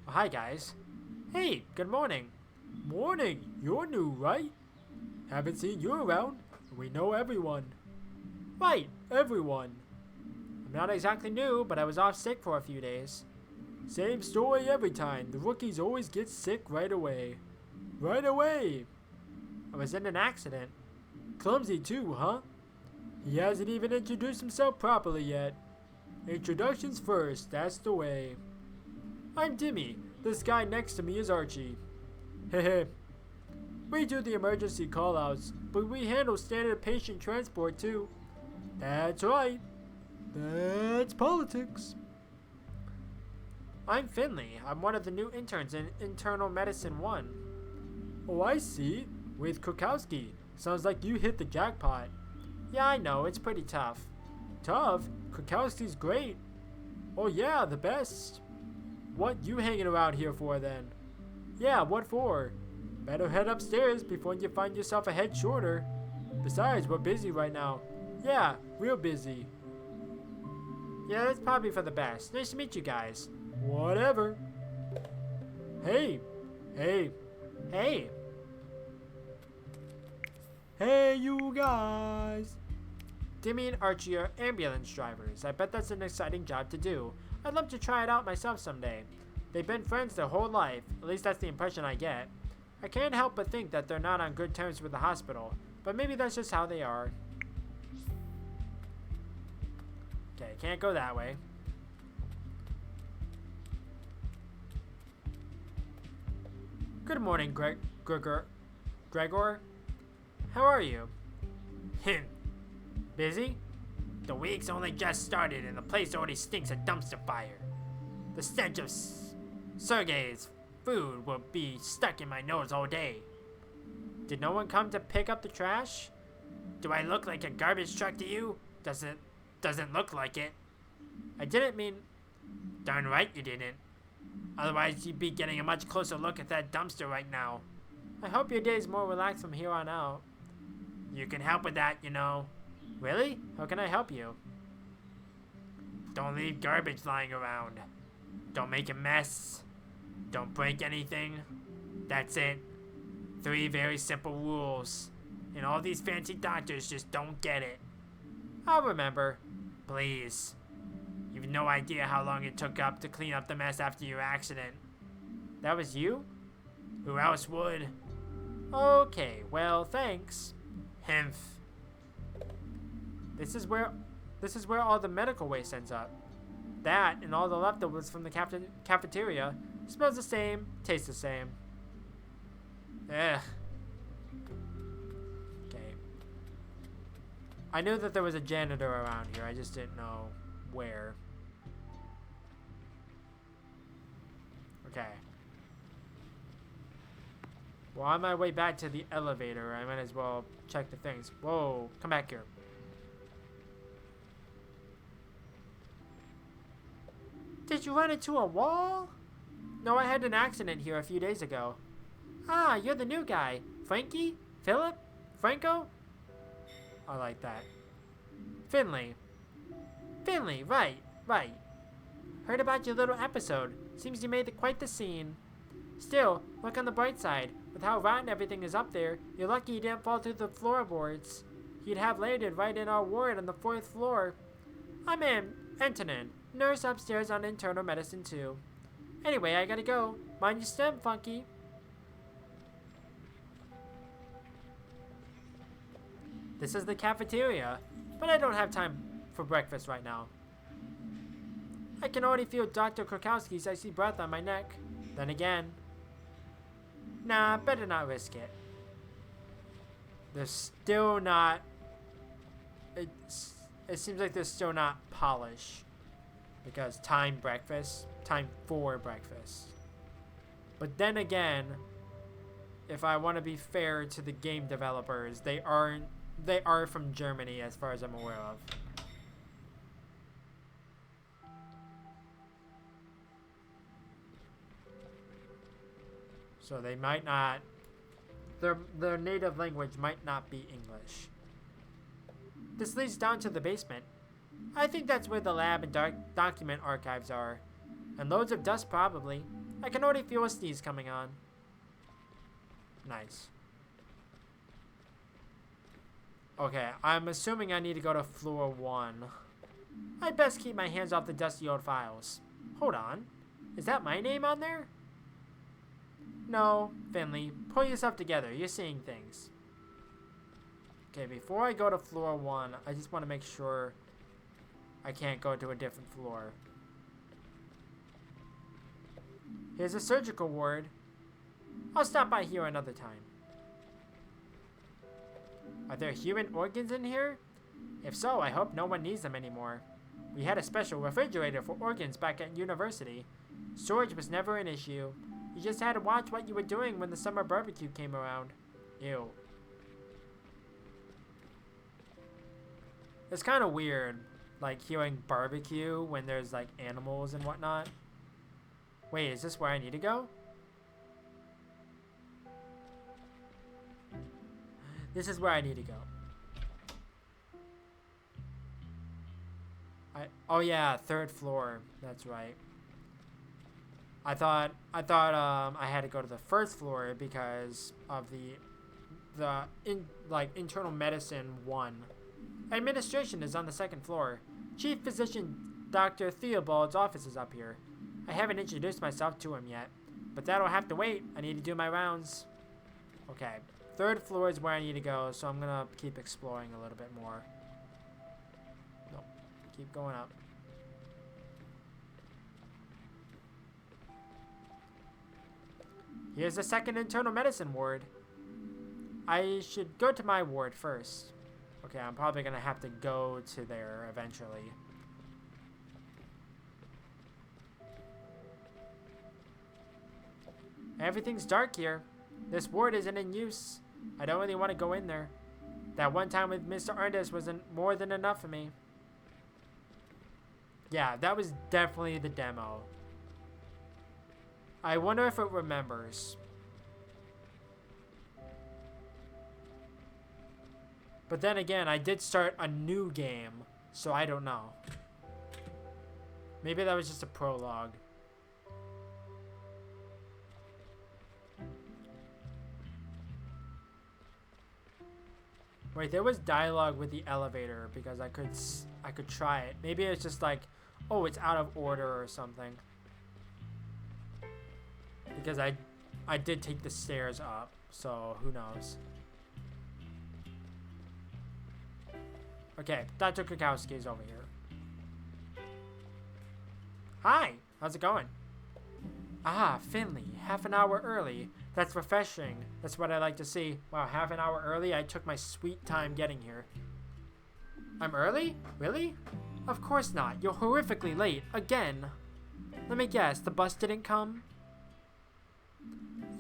Oh, hi, guys. Hey, good morning. Morning. You're new, right? Haven't seen you around. We know everyone. Right, everyone. I'm not exactly new, but I was off sick for a few days. Same story every time. The rookies always get sick right away. Right away. I was in an accident. Clumsy too, huh? He hasn't even introduced himself properly yet. Introductions first, that's the way. I'm Timmy. This guy next to me is Archie. Hehe. We do the emergency callouts, but we handle standard patient transport too. That's right. That's politics. I'm Finley. I'm one of the new interns in Internal Medicine 1. Oh, I see. With Kukowski. Sounds like you hit the jackpot. Yeah, I know. It's pretty tough. Tough? Kukowski's great. Oh yeah, the best. What you hanging around here for then? Yeah, what for? Better head upstairs before you find yourself a head shorter. Besides, we're busy right now. Yeah, real busy. Yeah, that's probably for the best. Nice to meet you guys. Whatever. Hey. Hey. Hey. Hey, you guys. Timmy and Archie are ambulance drivers. I bet that's an exciting job to do. I'd love to try it out myself someday. They've been friends their whole life. At least that's the impression I get. I can't help but think that they're not on good terms with the hospital. But maybe that's just how they are. Okay, can't go that way. Good morning, Gregor. How are you? Busy? The week's only just started and the place already stinks of dumpster fire. The stench of Sergei's food will be stuck in my nose all day. Did no one come to pick up the trash? Do I look like a garbage truck to you? Doesn't look like it. I didn't mean... Darn right you didn't. Otherwise you'd be getting a much closer look at that dumpster right now. I hope your day's more relaxed from here on out. You can help with that, you know. Really? How can I help you? Don't leave garbage lying around. Don't make a mess. Don't break anything. That's it. 3 very simple rules. And all these fancy doctors just don't get it. I'll remember. Please. You've no idea how long it took up to clean up the mess after your accident. That was you? Who else would? Okay, well, thanks. Hemph. This is where all the medical waste ends up. That and all the leftovers from the cafeteria smells the same, tastes the same. Ugh. Okay. I knew that there was a janitor around here. I just didn't know where. Okay. Well, on my way back to the elevator, I might as well check the things. Whoa, come back here. Did you run into a wall? No, I had an accident here a few days ago. Ah, you're the new guy. Frankie? Philip? Franco? I like that. Finley. Finley, right. Heard about your little episode. Seems you made quite the scene. Still, look on the bright side. With how rotten everything is up there, you're lucky you didn't fall through the floorboards. You'd have landed right in our ward on the 4th floor. I'm Antonin, nurse upstairs on internal medicine 2. Anyway, I gotta go. Mind your step, Funky. This is the cafeteria, but I don't have time for breakfast right now. I can already feel Dr. Krakowski's icy breath on my neck. Then again, nah, better not risk it. They're still not... It seems like they're still not polished. Because time for breakfast. But then again, if I want to be fair to the game developers, they aren't they are from Germany, as far as I'm aware of. So they might not, their native language might not be English. This leads down to the basement. I think that's where the lab and document archives are. And loads of dust, probably. I can already feel a sneeze coming on. Nice. Okay, I'm assuming I need to go to floor 1. I'd best keep my hands off the dusty old files. Hold on. Is that my name on there? No, Finley. Pull yourself together. You're seeing things. Okay, before I go to floor 1, I just want to make sure I can't go to a different floor. Here's a surgical ward. I'll stop by here another time. Are there human organs in here? If so, I hope no one needs them anymore. We had a special refrigerator for organs back at university. Storage was never an issue. You just had to watch what you were doing when the summer barbecue came around. Ew. It's kind of weird, like, hearing barbecue when there's, like, animals and whatnot. Wait, is this where I need to go? This is where I need to go. Oh yeah, 3rd floor. That's right. I thought I had to go to the 1st floor because of the internal medicine 1. Administration is on the 2nd floor. Chief Physician Dr. Theobald's office is up here. I haven't introduced myself to him yet, but that'll have to wait. I need to do my rounds. Okay, 3rd floor is where I need to go, so I'm gonna keep exploring a little bit more. No, keep going up. Here's the 2nd internal medicine ward. I should go to my ward first. Okay, I'm probably gonna have to go to there eventually. Everything's dark here. This ward isn't in use. I don't really want to go in there. That one time with Mr. Arndis wasn't more than enough for me. Yeah, that was definitely the demo. I wonder if it remembers. But then again, I did start a new game, so I don't know. Maybe that was just a prologue. Wait, there was dialogue with the elevator because I could try it. Maybe it's just like, oh, it's out of order or something. Because I did take the stairs up, so who knows. Okay, Dr. Krakowski is over here. Hi, how's it going? Ah, Finley, half an hour early. That's refreshing. That's what I like to see. Wow, half an hour early? I took my sweet time getting here. I'm early? Really? Of course not. You're horrifically late. Again. Let me guess, the bus didn't come?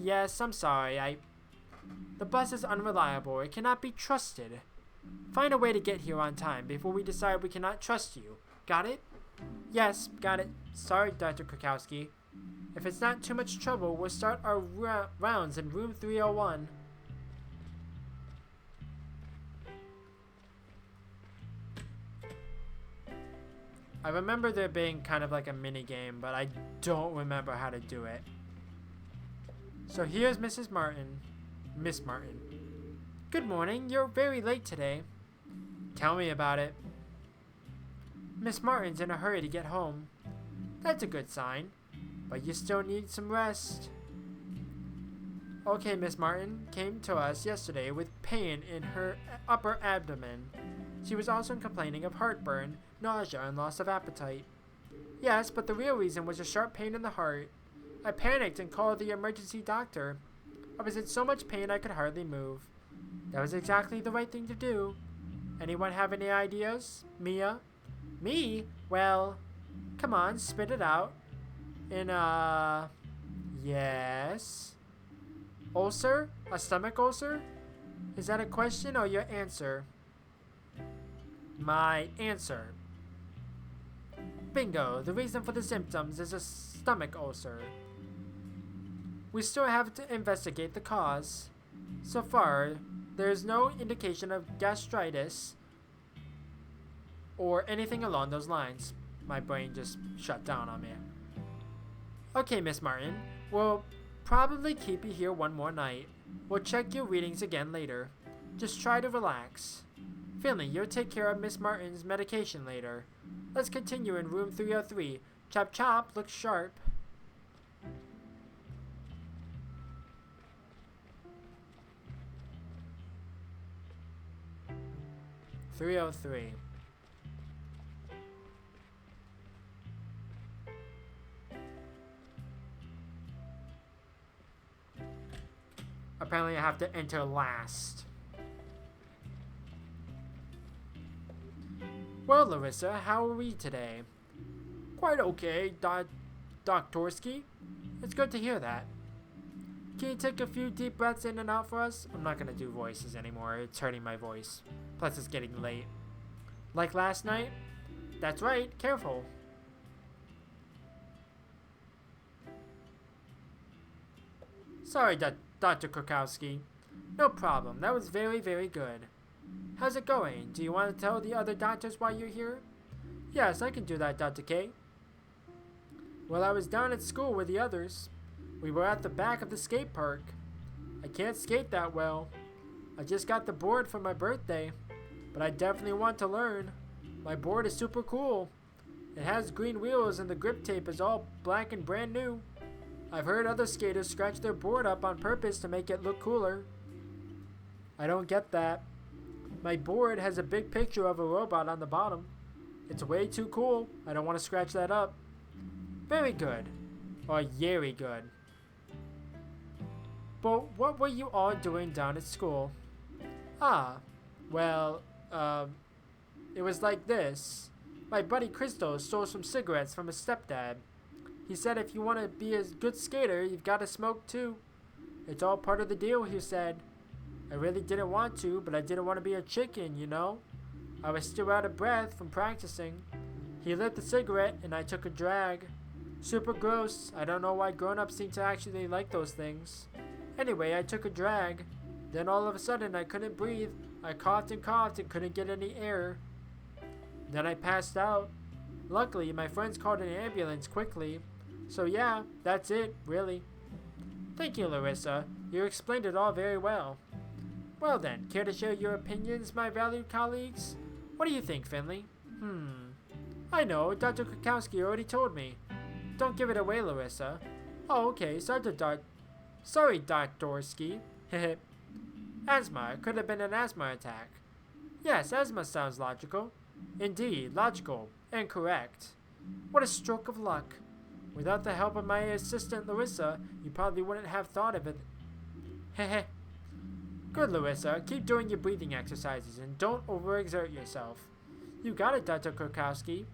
Yes, I'm sorry. The bus is unreliable. It cannot be trusted. Find a way to get here on time before we decide we cannot trust you. Got it? Yes, got it. Sorry, Dr. Krakowski. If it's not too much trouble, we'll start our rounds in room 301. I remember there being kind of like a mini game, but I don't remember how to do it. So here's Mrs. Martin. Miss Martin. Good morning. You're very late today. Tell me about it. Miss Martin's in a hurry to get home. That's a good sign. But you still need some rest. Okay, Miss Martin came to us yesterday with pain in her upper abdomen. She was also complaining of heartburn, nausea, and loss of appetite. Yes, but the real reason was a sharp pain in the heart. I panicked and called the emergency doctor. I was in so much pain I could hardly move. That was exactly the right thing to do. Anyone have any ideas? Mia? Me? Well, come on, spit it out. Yes. Ulcer? A stomach ulcer? Is that a question or your answer? My answer. Bingo, the reason for the symptoms is a stomach ulcer. We still have to investigate the cause. So far, there is no indication of gastritis or anything along those lines. My brain just shut down on me. Okay, Miss Martin, we'll probably keep you here one more night. We'll check your readings again later. Just try to relax. Finley, you'll take care of Miss Martin's medication later. Let's continue in room 303. Chop Chop looks sharp. (303) Apparently I have to enter last. Well, Larissa, how are we today? Quite okay, Doktorsky. It's good to hear that. Can you take a few deep breaths in and out for us? I'm not going to do voices anymore. It's hurting my voice. Plus, it's getting late. Like last night? That's right. Careful. Sorry, Dr. Krakowski. No problem. That was very, very good. How's it going? Do you want to tell the other doctors why you're here? Yes, I can do that, Dr. K. Well, I was down at school with the others. We were at the back of the skate park. I can't skate that well. I just got the board for my birthday, but I definitely want to learn. My board is super cool. It has green wheels and the grip tape is all black and brand new. I've heard other skaters scratch their board up on purpose to make it look cooler. I don't get that. My board has a big picture of a robot on the bottom. It's way too cool. I don't want to scratch that up. Very good. Or very good. But what were you all doing down at school? Well, it was like this. My buddy Christo stole some cigarettes from his stepdad. He said if you want to be a good skater, you've got to smoke too. It's all part of the deal, he said. I really didn't want to, but I didn't want to be a chicken, you know? I was still out of breath from practicing. He lit the cigarette and I took a drag. Super gross. I don't know why grown-ups seem to actually like those things. Anyway, I took a drag. Then all of a sudden I couldn't breathe. I coughed and couldn't get any air. Then I passed out. Luckily, my friends called an ambulance quickly. So yeah, that's it, really. Thank you, Larissa. You explained it all very well. Well then, care to share your opinions, my valued colleagues? What do you think, Finley? I know, Dr. Krakowski already told me. Don't give it away, Larissa. Oh, okay, sorry, Doktorsky. Heh. Asthma. It could have been an asthma attack. Yes, asthma sounds logical. Indeed, logical and correct. What a stroke of luck. Without the help of my assistant Larissa, you probably wouldn't have thought of it. Heh. Good, Larissa. Keep doing your breathing exercises and don't overexert yourself. You got it, Dr. Krakowski.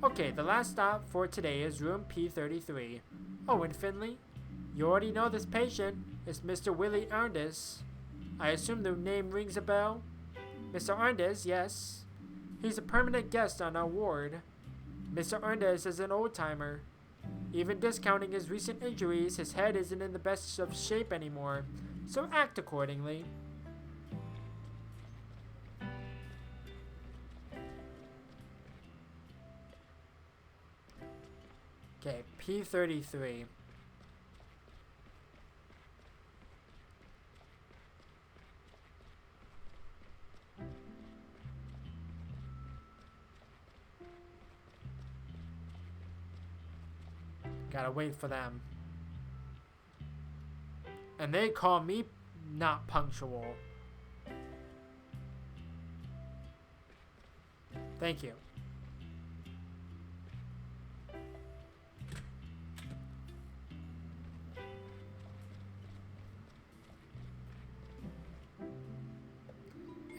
Okay, the last stop for today is room P33. Oh, and Finley? You already know this patient. It's Mr. Willie Arndis. I assume the name rings a bell? Mr. Arndis, yes. He's a permanent guest on our ward. Mr. Arndis is an old-timer. Even discounting his recent injuries, his head isn't in the best of shape anymore, so act accordingly. Okay, P33. Gotta wait for them. And they call me not punctual. Thank you.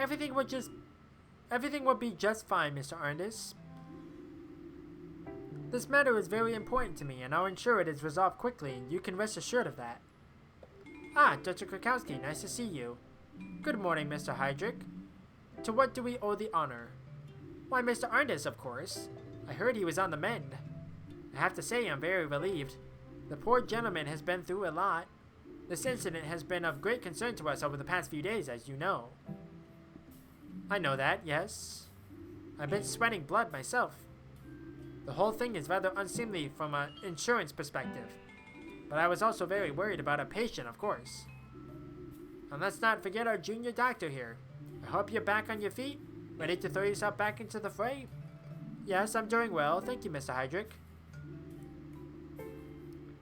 Everything would be just fine, Mr. Arndis. This matter is very important to me, and I'll ensure it is resolved quickly, and you can rest assured of that. Ah, Dr. Krakowski, nice to see you. Good morning, Mr. Heydrich. To what do we owe the honor? Why, Mr. Arndis, of course. I heard he was on the mend. I have to say I'm very relieved. The poor gentleman has been through a lot. This incident has been of great concern to us over the past few days, as you know. I know that, yes. I've been sweating blood myself. The whole thing is rather unseemly from an insurance perspective. But I was also very worried about a patient, of course. And let's not forget our junior doctor here. I hope you're back on your feet, ready to throw yourself back into the fray. Yes, I'm doing well. Thank you, Mr. Heydrich.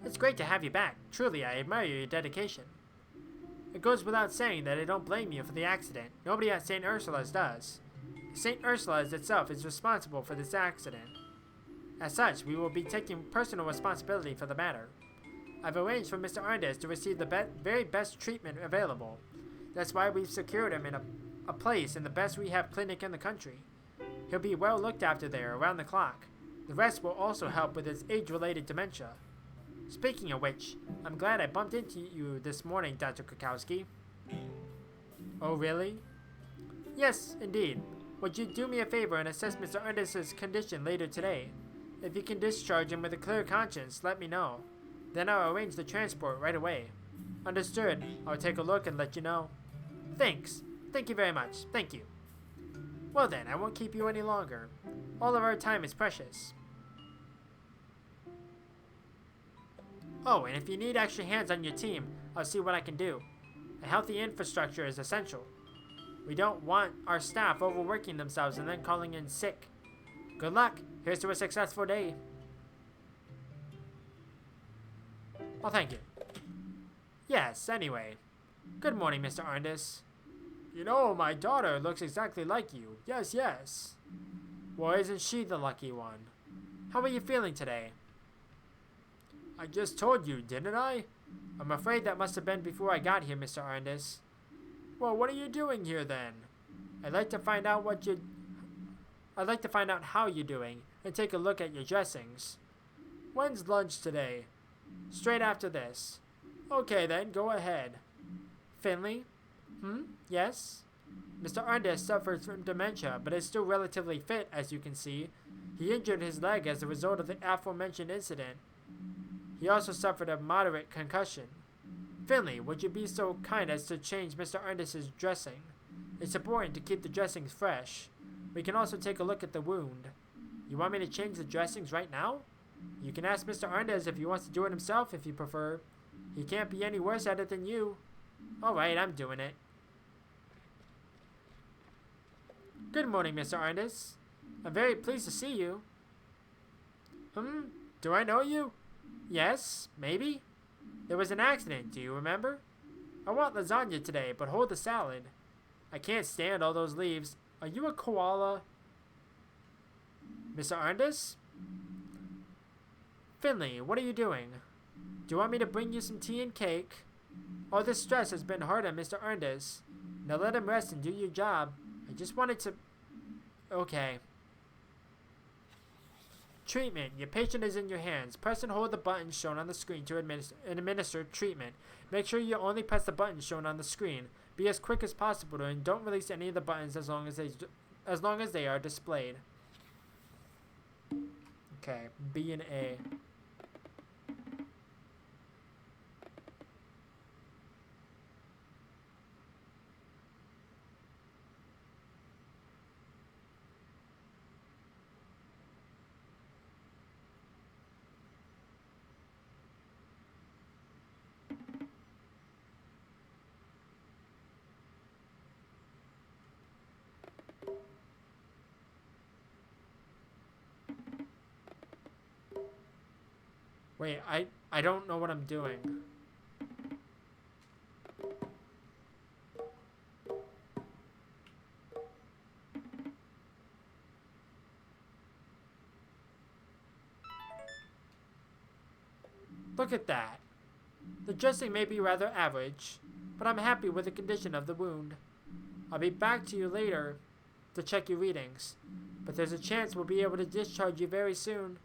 It's great to have you back. Truly, I admire your dedication. It goes without saying that I don't blame you for the accident. Nobody at St. Ursula's does. St. Ursula's itself is responsible for this accident. As such, we will be taking personal responsibility for the matter. I've arranged for Mr. Arndis to receive the very best treatment available. That's why we've secured him in a place in the best rehab clinic in the country. He'll be well looked after there around the clock. The rest will also help with his age-related dementia. Speaking of which, I'm glad I bumped into you this morning, Dr. Krakowski. Oh, really? Yes, indeed. Would you do me a favor and assess Mr. Arndis' condition later today? If you can discharge him with a clear conscience, let me know. Then I'll arrange the transport right away. Understood. I'll take a look and let you know. Thanks. Thank you very much. Thank you. Well then, I won't keep you any longer. All of our time is precious. Oh, and if you need extra hands on your team, I'll see what I can do. A healthy infrastructure is essential. We don't want our staff overworking themselves and then calling in sick. Good luck. Here's to a successful day. Well, thank you. Yes, anyway. Good morning, Mr. Arndis. You know, my daughter looks exactly like you. Yes, yes. Well, isn't she the lucky one? How are you feeling today? I just told you, didn't I? I'm afraid that must have been before I got here, Mr. Arndis. Well, what are you doing here then? I'd like to find out how you're doing and take a look at your dressings. When's lunch today? Straight after this. Okay then, go ahead. Finley? Yes? Mr. Arndis suffers from dementia, but is still relatively fit, as you can see. He injured his leg as a result of the aforementioned incident. He also suffered a moderate concussion. Finley, would you be so kind as to change Mr. Arndis' dressing? It's important to keep the dressings fresh. We can also take a look at the wound. You want me to change the dressings right now? You can ask Mr. Arndis if he wants to do it himself if you prefer. He can't be any worse at it than you. Alright, I'm doing it. Good morning, Mr. Arndis. I'm very pleased to see you. Do I know you? Yes, maybe. There was an accident, do you remember? I want lasagna today, but hold the salad. I can't stand all those leaves. Are you a koala? Mr. Arndis? Finley, what are you doing? Do you want me to bring you some tea and cake? All this stress has been hard on Mr. Arndis. Now let him rest and do your job. I just wanted to... Okay. Treatment. Your patient is in your hands. Press and hold the buttons shown on the screen to administer treatment. Make sure you only press the buttons shown on the screen. Be as quick as possible and don't release any of the buttons as long as they are displayed. Okay, B and A. Wait, I don't know what I'm doing. Look at that. The dressing may be rather average, but I'm happy with the condition of the wound. I'll be back to you later to check your readings, but there's a chance we'll be able to discharge you very soon.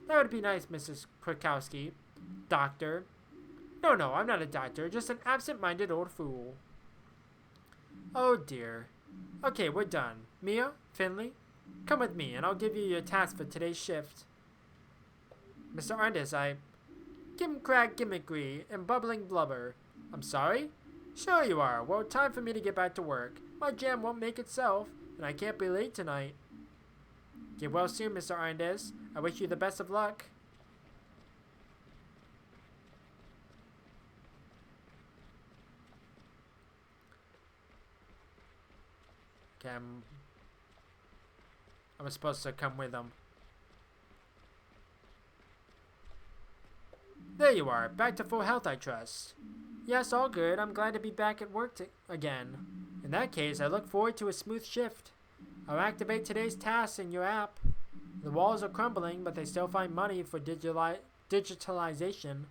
That would be nice, Mrs. Krakowski. Doctor. No, I'm not a doctor, just an absent-minded old fool. Oh dear. Okay, we're done. Mia, Finley, come with me and I'll give you your task for today's shift. Mr. Arndis, Gim Crag Gimmickry and Bubbling Blubber. I'm sorry? Sure you are. Well, time for me to get back to work. My jam won't make itself, and I can't be late tonight. Get well soon, Mr. Arndis. I wish you the best of luck. Okay, I'm supposed to come with him. There you are, back to full health, I trust. Yes, all good. I'm glad to be back at work again. In that case, I look forward to a smooth shift. I'll activate today's tasks in your app. The walls are crumbling, but they still find money for digitalization.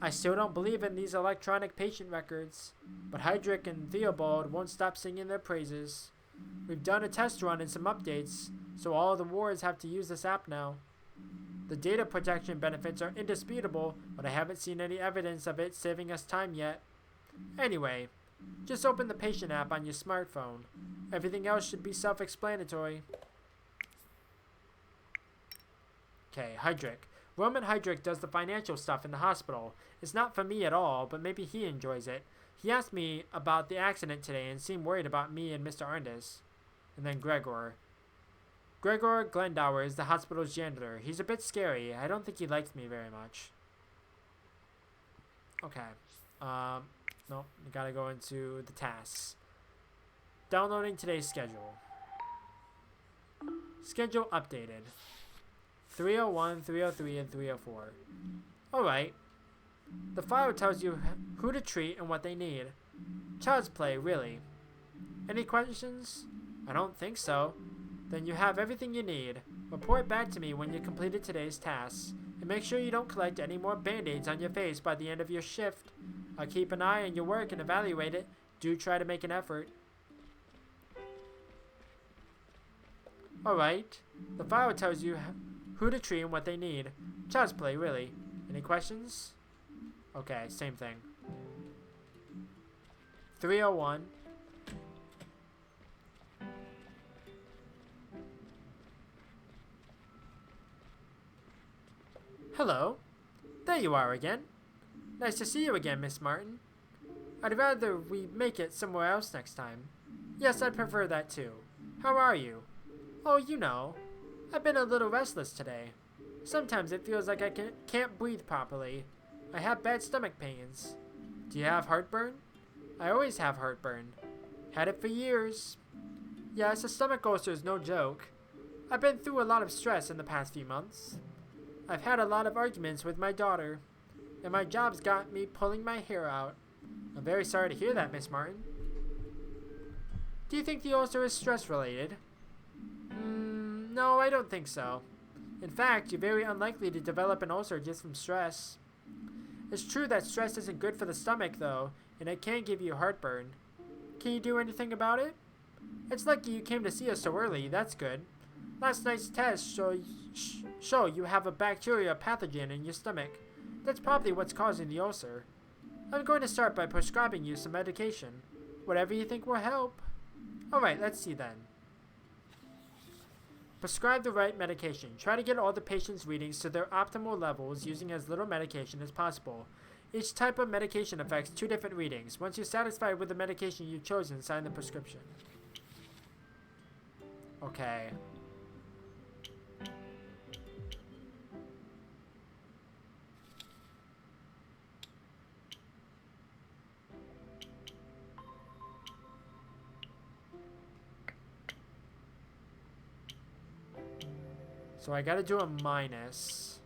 I still don't believe in these electronic patient records, but Hydrick and Theobald won't stop singing their praises. We've done a test run and some updates, so all the wards have to use this app now. The data protection benefits are indisputable, but I haven't seen any evidence of it saving us time yet. Anyway, just open the patient app on your smartphone. Everything else should be self-explanatory. Okay, Hydrick. Roman Hydrick does the financial stuff in the hospital. It's not for me at all, but maybe he enjoys it. He asked me about the accident today and seemed worried about me and Mr. Arndis. And then Gregor. Gregor Glendower is the hospital's janitor. He's a bit scary. I don't think he likes me very much. Okay. Nope. We gotta go into the tasks. Downloading today's schedule. Schedule updated. 301, 303, and 304. Alright. The file tells you who to treat and what they need. Child's play, really. Any questions? I don't think so. Then you have everything you need. Report back to me when you completed today's tasks. And make sure you don't collect any more band-aids on your face by the end of your shift. I'll keep an eye on your work and evaluate it. Do try to make an effort. Alright. The file tells you who to treat and what they need. Child's play, really. Any questions? Okay, same thing. 301. Hello. There you are again. Nice to see you again, Miss Martin. I'd rather we make it somewhere else next time. Yes, I'd prefer that too. How are you? Oh, you know. I've been a little restless today. Sometimes it feels like I can't breathe properly. I have bad stomach pains. Do you have heartburn? I always have heartburn. Had it for years. Yes, a stomach ulcer is no joke. I've been through a lot of stress in the past few months. I've had a lot of arguments with my daughter, and my job's got me pulling my hair out. I'm very sorry to hear that, Miss Martin. Do you think the ulcer is stress-related? No, I don't think so. In fact, you're very unlikely to develop an ulcer just from stress. It's true that stress isn't good for the stomach, though, and it can give you heartburn. Can you do anything about it? It's lucky you came to see us so early, that's good. Last night's tests show you have a bacteria pathogen in your stomach. That's probably what's causing the ulcer. I'm going to start by prescribing you some medication. Whatever you think will help. Alright, let's see then. Prescribe the right medication. Try to get all the patient's readings to their optimal levels using as little medication as possible. Each type of medication affects 2 different readings. Once you're satisfied with the medication you've chosen, sign the prescription. Okay. So I gotta do a minus.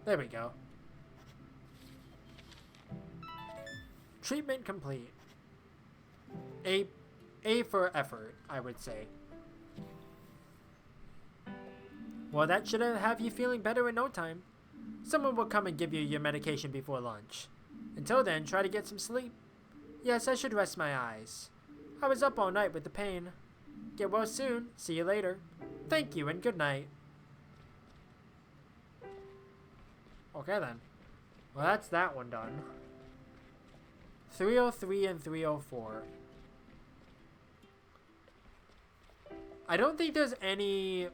There we go. Treatment complete. A for effort, I would say. Well, that should have you feeling better in no time. Someone will come and give you your medication before lunch. Until then, try to get some sleep. Yes, I should rest my eyes. I was up all night with the pain. Get well soon. See you later. Thank you and good night. Okay then. Well, that's that one done. 303 and 304. I don't think there's any,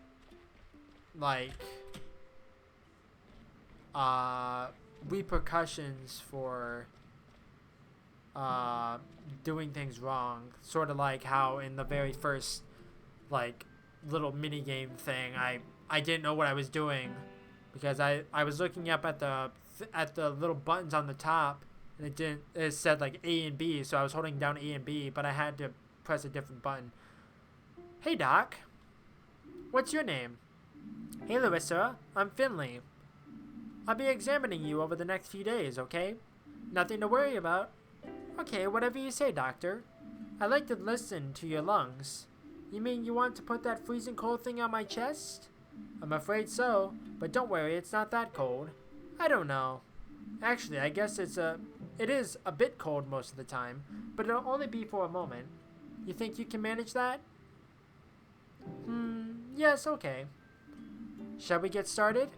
like, repercussions for, doing things wrong. Sort of like how in the very first, like, little mini game thing, I didn't know what I was doing because I was looking up at the little buttons on the top, and it said like A and B, so I was holding down A and B, but I had to press a different button. Hey Doc, what's your name? Hey Larissa, I'm Finley. I'll be examining you over the next few days, okay? Nothing to worry about. Okay, whatever you say, doctor. I'd like to listen to your lungs. You mean you want to put that freezing cold thing on my chest? I'm afraid so, but don't worry, it's not that cold. I don't know. Actually, I guess it is a bit cold most of the time, but it'll only be for a moment. You think you can manage that? Yes, okay. Shall we get started?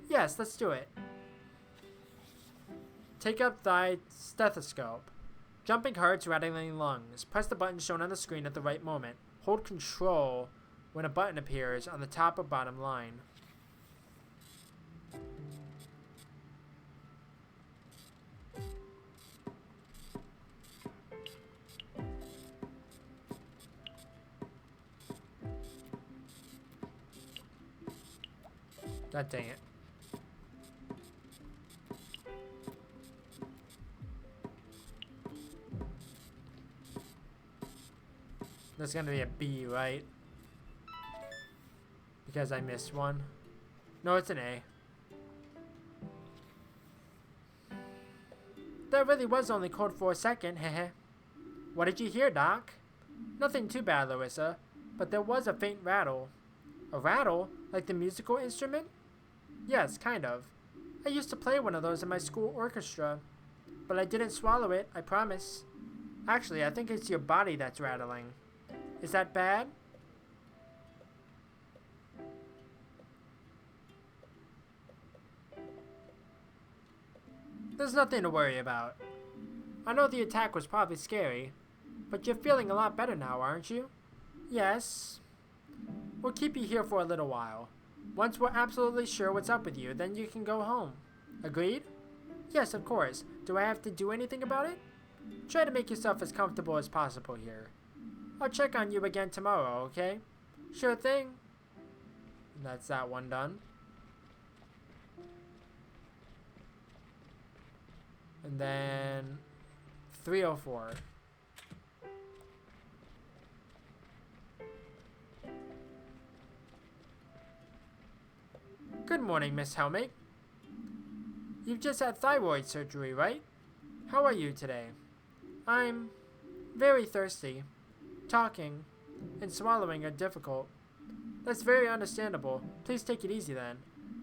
Yes, let's do it. Take up thy stethoscope. Jumping hearts, rattling lungs. Press the button shown on the screen at the right moment. Hold Control when a button appears on the top or bottom line. God dang it. That's gonna be a B, right? Because I missed one. No, it's an A. That really was only cold for a second, heh. What did you hear, Doc? Nothing too bad, Larissa, but there was a faint rattle. A rattle? Like the musical instrument? Yes, kind of. I used to play one of those in my school orchestra, but I didn't swallow it, I promise. Actually, I think it's your body that's rattling. Is that bad? There's nothing to worry about. I know the attack was probably scary, but you're feeling a lot better now, aren't you? Yes. We'll keep you here for a little while. Once we're absolutely sure what's up with you, then you can go home. Agreed? Yes, of course. Do I have to do anything about it? Try to make yourself as comfortable as possible here. I'll check on you again tomorrow, okay? Sure thing. That's that one done. And then 304. Good morning, Miss Helmig. You've just had thyroid surgery, right? How are you today? I'm very thirsty. Talking and swallowing are difficult. That's very understandable. Please take it easy then.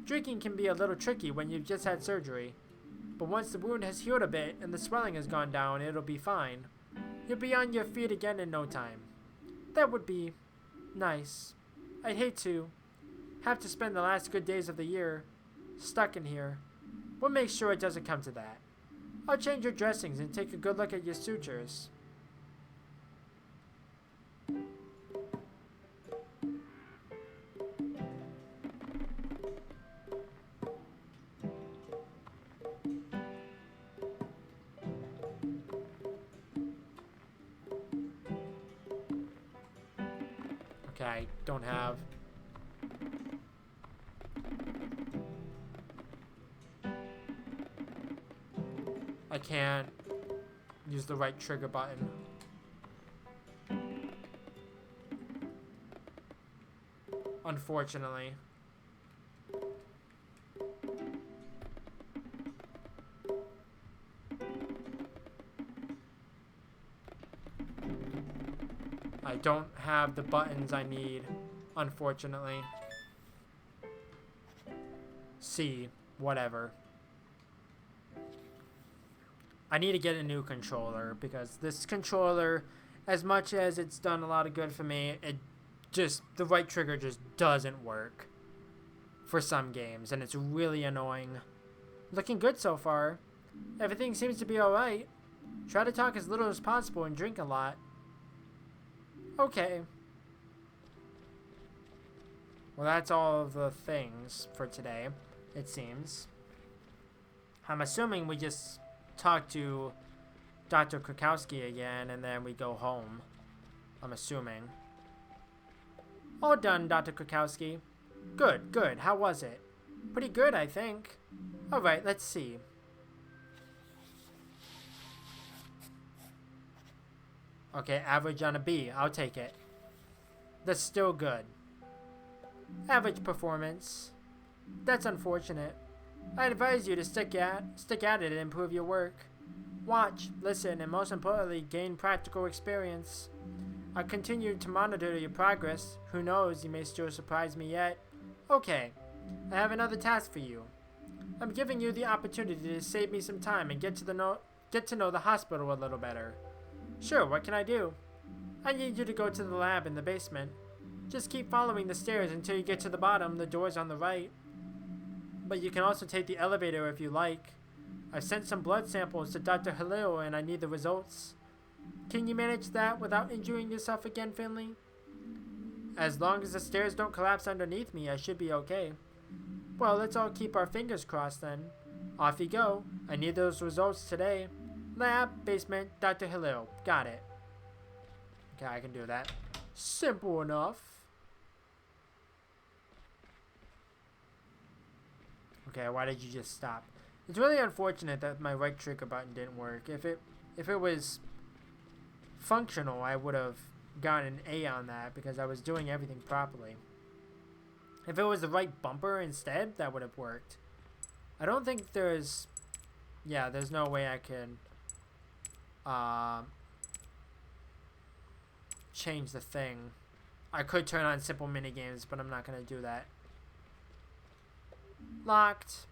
Drinking can be a little tricky when you've just had surgery. But once the wound has healed a bit and the swelling has gone down, it'll be fine. You'll be on your feet again in no time. That would be nice. I'd hate to have to spend the last good days of the year stuck in here. We'll make sure it doesn't come to that. I'll change your dressings and take a good look at your sutures. Okay, I don't have... I can't use the right trigger button. Unfortunately. I don't have the buttons I need, unfortunately. C, whatever. I need to get a new controller because this controller, as much as it's done a lot of good for me, the right trigger just doesn't work for some games, and it's really annoying. Looking good so far. Everything seems to be alright. Try to talk as little as possible and drink a lot. Okay. Well, that's all of the things for today, it seems. I'm assuming we just talk to Dr. Krakowski again, and then we go home. I'm assuming. All done, Dr. Krakowski. Good, good. How was it? Pretty good, I think. Alright, let's see. Okay, average on a B. I'll take it. That's still good. Average performance. That's unfortunate. I advise you to stick at it and improve your work. Watch, listen, and most importantly, gain practical experience. I'll continue to monitor your progress. Who knows, you may still surprise me yet. Okay, I have another task for you. I'm giving you the opportunity to save me some time and get to know the hospital a little better. Sure, what can I do? I need you to go to the lab in the basement. Just keep following the stairs until you get to the bottom. The door's on the right. But you can also take the elevator if you like. I've sent some blood samples to Dr. Halil and I need the results. Can you manage that without injuring yourself again, Finley? As long as the stairs don't collapse underneath me, I should be okay. Well, let's all keep our fingers crossed then. Off you go. I need those results today. Lab, basement, Dr. Halil. Got it. Okay, I can do that. Simple enough. Okay, why did you just stop? It's really unfortunate that my right trigger button didn't work. If it was functional, I would have gotten an A on that because I was doing everything properly. If it was the right bumper instead, that would have worked. I don't think there's no way I can change the thing. I could turn on simple minigames, but I'm not going to do that. Locked.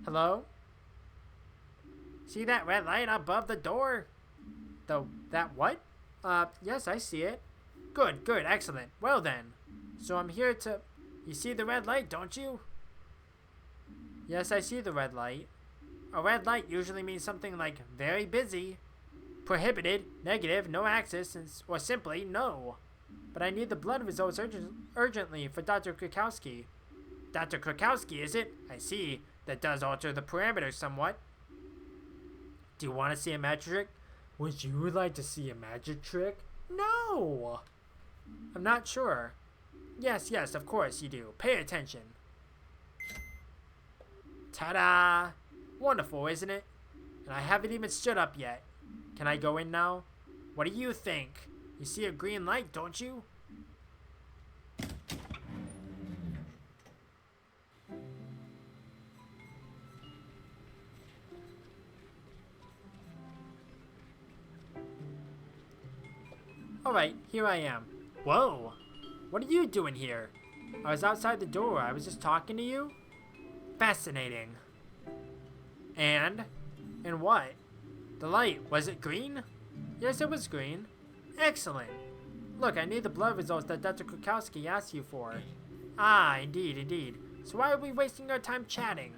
Hello? See that red light above the door? That what? Yes, I see it. Good, good, excellent. Well then. So I'm here to... You see the red light, don't you? Yes, I see the red light. A red light usually means something like very busy, prohibited, negative, no access, or simply no. But I need the blood results urgently for Dr. Krakowski. Dr. Krakowski, is it? I see. That does alter the parameters somewhat. Do you want to see a magic trick? Would you like to see a magic trick? No! I'm not sure. Yes, yes, of course you do. Pay attention. Ta-da! Wonderful, isn't it? And I haven't even stood up yet. Can I go in now? What do you think? You see a green light, don't you? Alright, here I am. Whoa! What are you doing here? I was outside the door. I was just talking to you? Fascinating. And? And what? The light, was it green? Yes, it was green. Excellent. Look, I need the blood results that Dr. Krakowski asked you for. Ah, indeed, indeed. So why are we wasting our time chatting?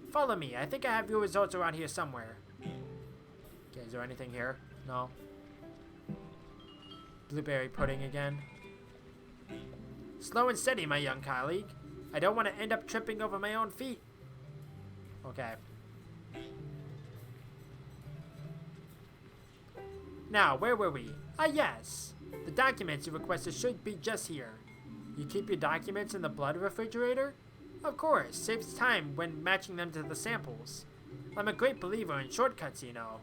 Follow me. I think I have your results around here somewhere. Okay, is there anything here? No. Blueberry pudding again. Slow and steady, my young colleague. I don't want to end up tripping over my own feet. Okay. Now, where were we? Ah, yes. The documents you requested should be just here. You keep your documents in the blood refrigerator? Of course. Saves time when matching them to the samples. I'm a great believer in shortcuts, you know.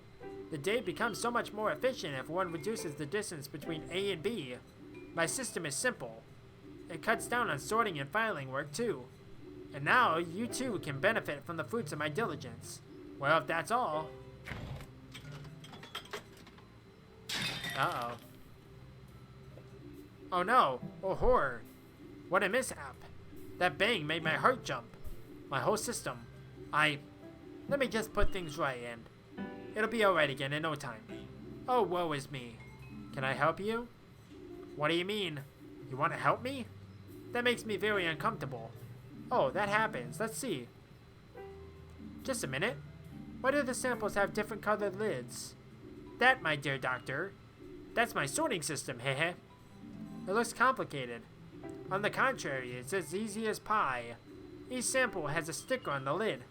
The day becomes so much more efficient if one reduces the distance between A and B. My system is simple. It cuts down on sorting and filing work, too. And now, you too can benefit from the fruits of my diligence. Well, if that's all... Uh-oh. Oh no! Oh horror! What a mishap! That bang made my heart jump. My whole system. Let me just put things right and... It'll be alright again in no time. Oh, woe is me. Can I help you? What do you mean? You want to help me? That makes me very uncomfortable. Oh, that happens. Let's see. Just a minute. Why do the samples have different colored lids? That, my dear doctor, that's my sorting system, hehe. It looks complicated. On the contrary, it's as easy as pie. Each sample has a sticker on the lid.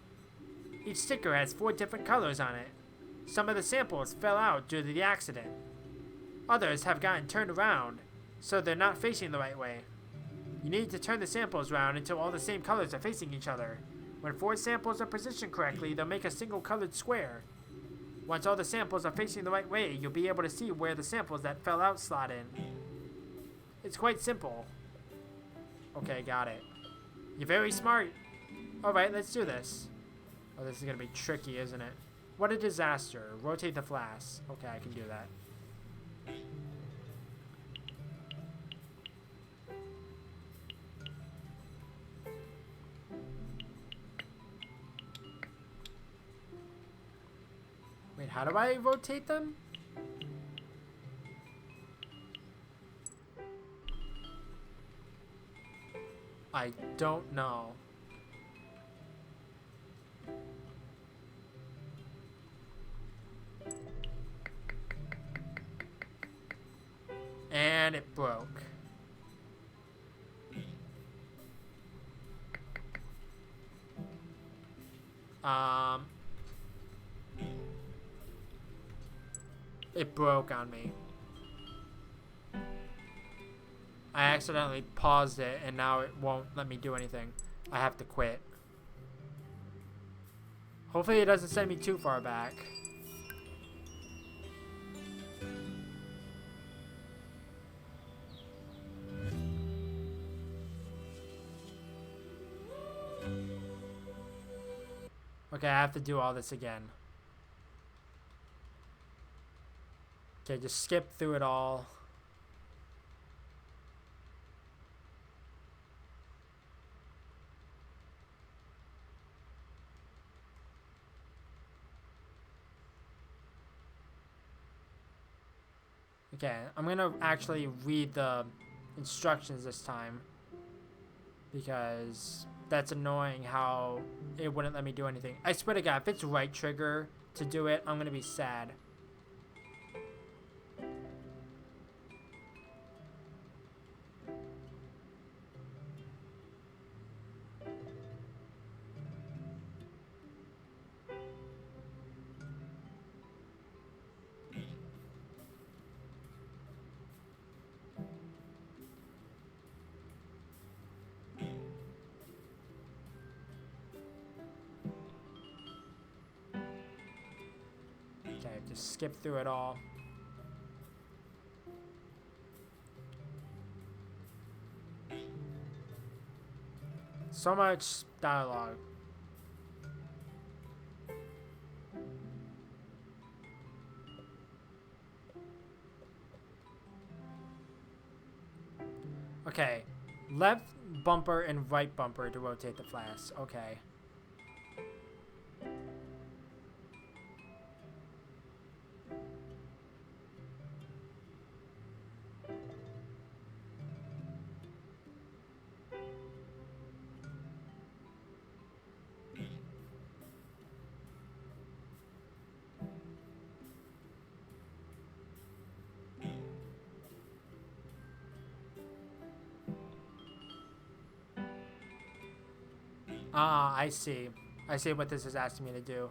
Each sticker has 4 different colors on it. Some of the samples fell out due to the accident. Others have gotten turned around, so they're not facing the right way. You need to turn the samples around until all the same colors are facing each other. When 4 samples are positioned correctly, they'll make a single colored square. Once all the samples are facing the right way, you'll be able to see where the samples that fell out slot in. It's quite simple. Okay, got it. You're very smart. Alright, let's do this. Oh, this is gonna be tricky, isn't it? What a disaster. Rotate the flask. Okay, I can do that. Wait, how do I rotate them? I don't know. And it broke. It broke on me. I accidentally paused it and now it won't let me do anything. I have to quit. Hopefully it doesn't send me too far back. Okay, I have to do all this again. Okay, just skip through it all. Okay, I'm gonna actually read the instructions this time, because that's annoying how it wouldn't let me do anything. I swear to God, if it's right trigger to do it, I'm gonna be sad. Okay, just skip through it all. So much dialogue. Okay, left bumper and right bumper to rotate the flask. Okay. Ah, I see. I see what this is asking me to do.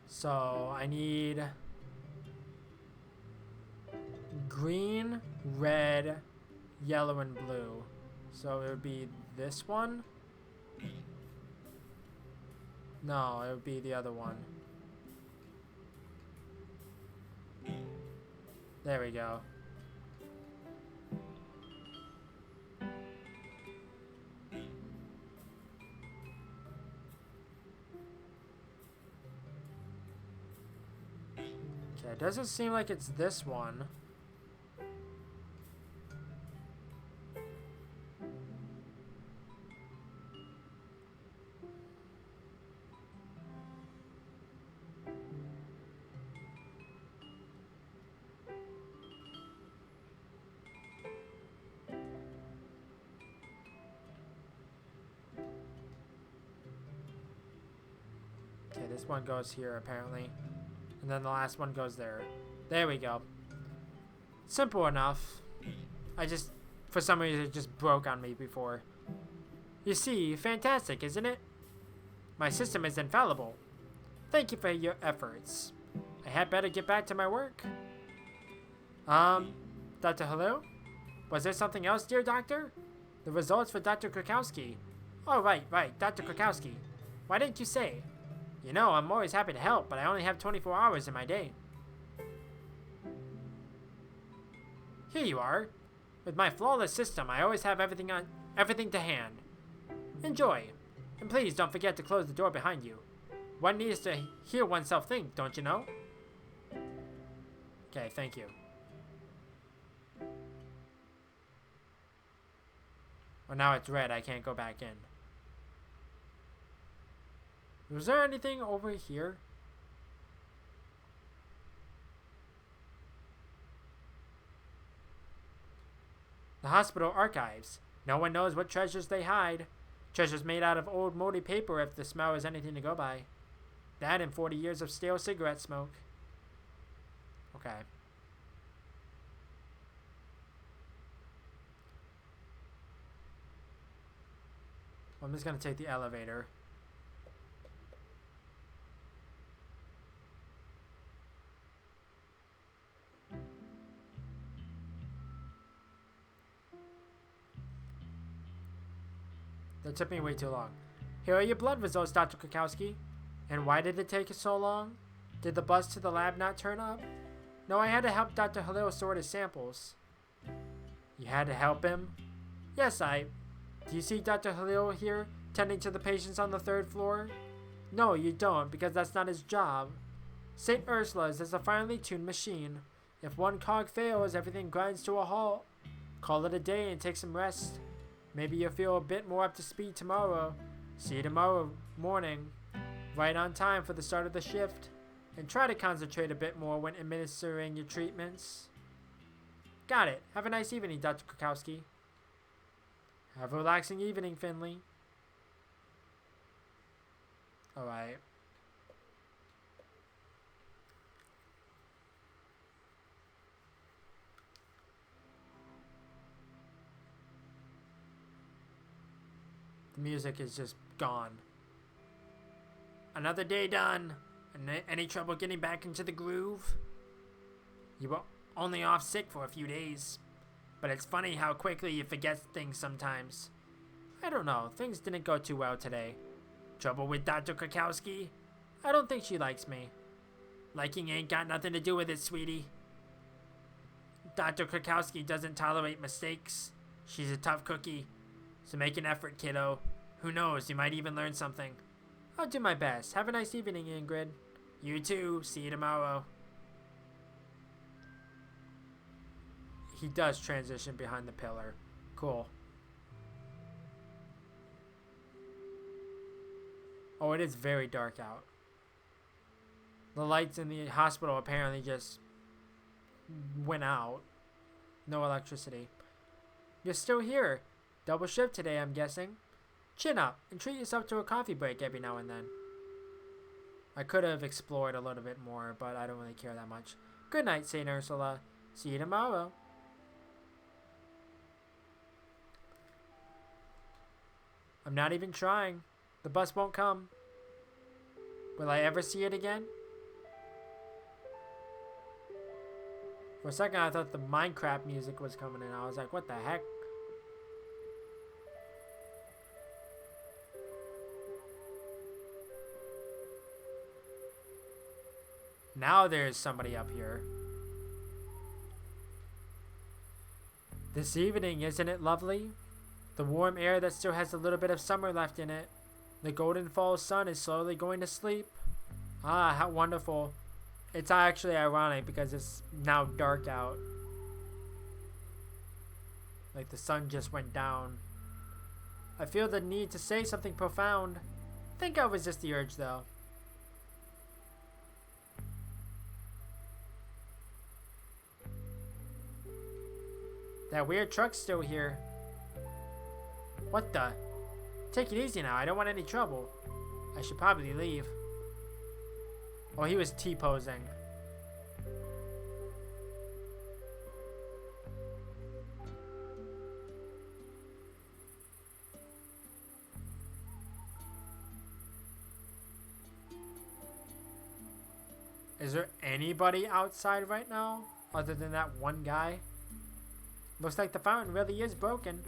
So I need green, red, yellow, and blue. So it would be this one? No, it would be the other one. There we go. It doesn't seem like it's this one. Okay, this one goes here apparently. And then the last one goes there. There we go. Simple enough. For some reason, it just broke on me before. You see, fantastic, isn't it? My system is infallible. Thank you for your efforts. I had better get back to my work. Dr. Hello? Was there something else, dear doctor? The results for Dr. Krakowski. Oh, right, Dr. Krakowski. Why didn't you say? You know, I'm always happy to help, but I only have 24 hours in my day. Here you are. With my flawless system, I always have everything to hand. Enjoy. And please don't forget to close the door behind you. One needs to hear oneself think, don't you know? Okay, thank you. Well, now it's red. I can't go back in. Was there anything over here? The hospital archives. No one knows what treasures they hide. Treasures made out of old moldy paper if the smell is anything to go by. That and 40 years of stale cigarette smoke. Okay. I'm just going to take the elevator. That took me way too long. Here are your blood results, Dr. Krakowski. And why did it take so long? Did the bus to the lab not turn up? No, I had to help Dr. Halil sort his samples. You had to help him? Yes, Do you see Dr. Halil here, tending to the patients on the 3rd floor? No, you don't, because that's not his job. St. Ursula's is a finely tuned machine. If one cog fails, everything grinds to a halt. Call it a day and take some rest. Maybe you'll feel a bit more up to speed tomorrow. See you tomorrow morning, right on time for the start of the shift. And try to concentrate a bit more when administering your treatments. Got it. Have a nice evening, Dr. Krakowski. Have a relaxing evening, Finley. Alright. The music is just gone. Another day done. Any trouble getting back into the groove? You were only off sick for a few days. But it's funny how quickly you forget things sometimes. I don't know. Things didn't go too well today. Trouble with Dr. Krakowski? I don't think she likes me. Liking ain't got nothing to do with it, sweetie. Dr. Krakowski doesn't tolerate mistakes. She's a tough cookie. So make an effort, kiddo. Who knows, you might even learn something. I'll do my best. Have a nice evening, Ingrid. You too. See you tomorrow. He does transition behind the pillar. Cool. Oh, it is very dark out. The lights in the hospital apparently just went out. No electricity. You're still here. Double shift today, I'm guessing. Chin up and treat yourself to a coffee break every now and then. I could have explored a little bit more, but I don't really care that much. Good night, St. Ursula. See you tomorrow. I'm not even trying. The bus won't come. Will I ever see it again? For a second, I thought the Minecraft music was coming in. I was like, what the heck? Now there's somebody up here. This evening, isn't it lovely? The warm air that still has a little bit of summer left in it. The golden fall sun is slowly going to sleep. Ah, how wonderful. It's actually ironic because it's now dark out. Like the sun just went down. I feel the need to say something profound. I think I'll resist the urge though. That weird truck's still here. What the? Take it easy now, I don't want any trouble. I should probably leave. Oh, he was T-posing. Is there anybody outside right now other than that one guy? Looks like the fountain really is broken.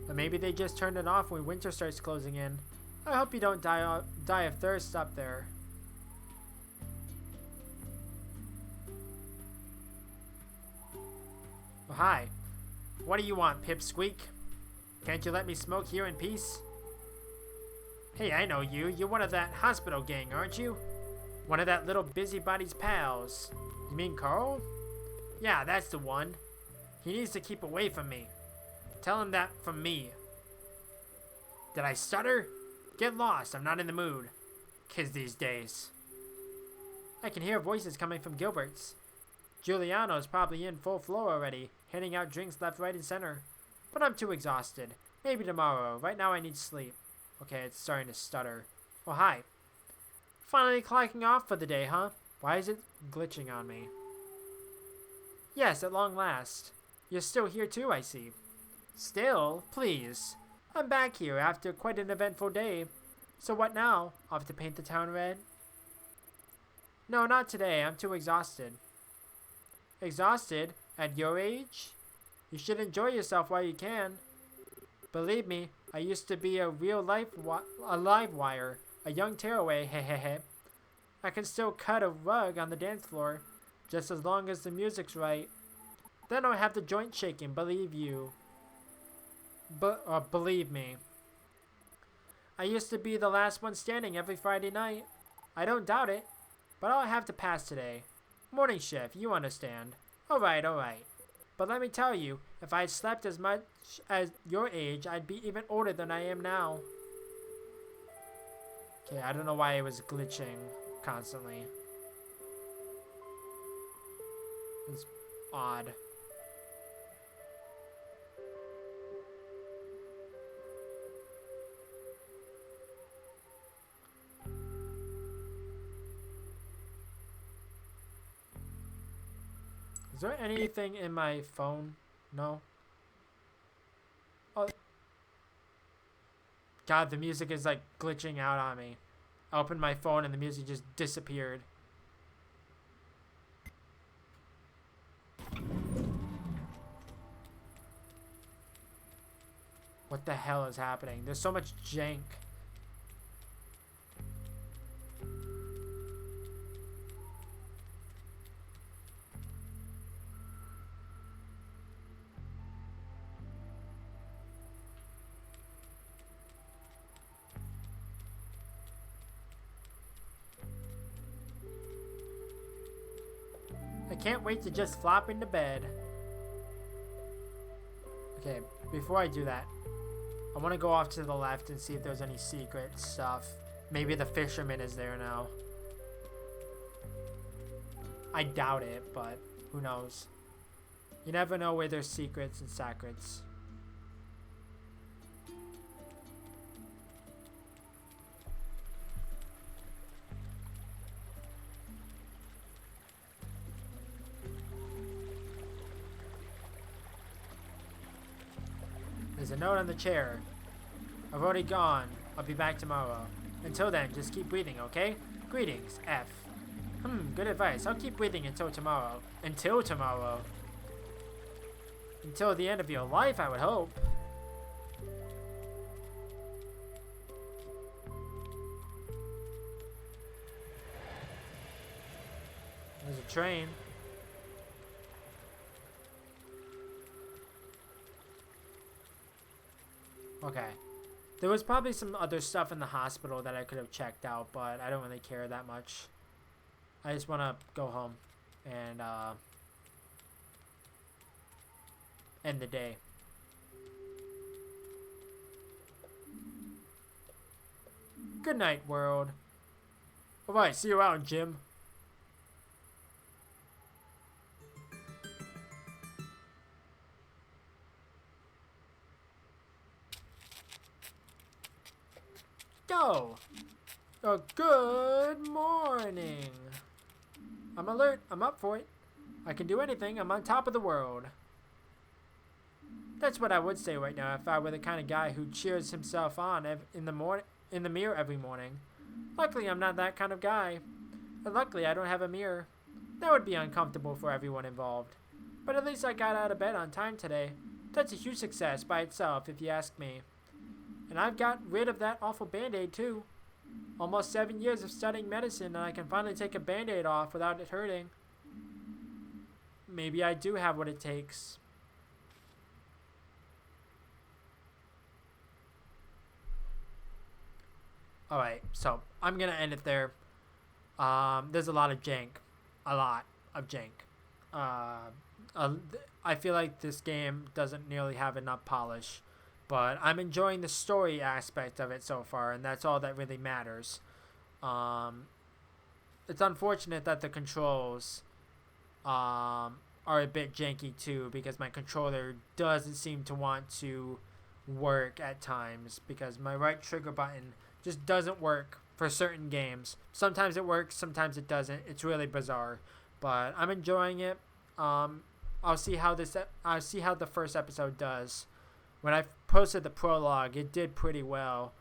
But maybe they just turned it off when winter starts closing in. I hope you don't die of thirst up there. Oh, hi. What do you want, Pipsqueak? Can't you let me smoke here in peace? Hey, I know you. You're one of that hospital gang, aren't you? One of that little busybody's pals. You mean Carl? Yeah, that's the one. He needs to keep away from me. Tell him that from me. Did I stutter? Get lost, I'm not in the mood. Kids these days. I can hear voices coming from Gilbert's. Giuliano's probably in full flow already, handing out drinks left, right, and center. But I'm too exhausted. Maybe tomorrow. Right now I need sleep. Okay, it's starting to stutter. Oh, hi. Finally clocking off for the day, huh? Why is it glitching on me? Yes, at long last. You're still here too, I see. Still? Please. I'm back here after quite an eventful day. So what now? Off to paint the town red? No, not today. I'm too exhausted. Exhausted? At your age? You should enjoy yourself while you can. Believe me, I used to be a real live wire. A young tearaway, hehehe. I can still cut a rug on the dance floor, just as long as the music's right. Then I'll have the joint shaking, believe you. Believe me. I used to be the last one standing every Friday night. I don't doubt it, but I'll have to pass today. Morning shift, you understand. Alright, alright. But let me tell you, if I'd slept as much as your age, I'd be even older than I am now. Okay, I don't know why it was glitching constantly. It's odd. Is there anything in my phone? No. Oh. God, the music is like glitching out on me. I opened my phone and the music just disappeared. What the hell is happening? There's so much jank. I can't wait to just flop into bed. Okay, before I do that, I want to go off to the left and see if there's any secret stuff. Maybe the fisherman is there now. I doubt it, but who knows. You never know where there's secrets and sacrets. There's a note on the chair. I've already gone. I'll be back tomorrow. Until then, just keep breathing, okay? Greetings, F. Good advice. I'll keep breathing until tomorrow. Until tomorrow. Until the end of your life, I would hope. There's a train. Okay. There was probably some other stuff in the hospital that I could have checked out, but I don't really care that much. I just want to go home and end the day. Good night, world. Alright, see you out, Jim. Go! Good morning. I'm alert. I'm up for it. I can do anything. I'm on top of the world. That's what I would say right now if I were the kind of guy who cheers himself on in the mirror every morning. Luckily, I'm not that kind of guy. And luckily, I don't have a mirror. That would be uncomfortable for everyone involved. But at least I got out of bed on time today. That's a huge success by itself, if you ask me. And I've got rid of that awful Band-Aid, too. Almost 7 years of studying medicine, and I can finally take a Band-Aid off without it hurting. Maybe I do have what it takes. Alright, so I'm going to end it there. There's a lot of jank. A lot of jank. I feel like this game doesn't nearly have enough polish. But I'm enjoying the story aspect of it so far, and that's all that really matters. It's unfortunate that the controls are a bit janky too, because my controller doesn't seem to want to work at times, because my right trigger button just doesn't work for certain games. Sometimes it works, sometimes it doesn't. It's really bizarre, but I'm enjoying it. I'll see how the first episode does. When I posted the prologue, it did pretty well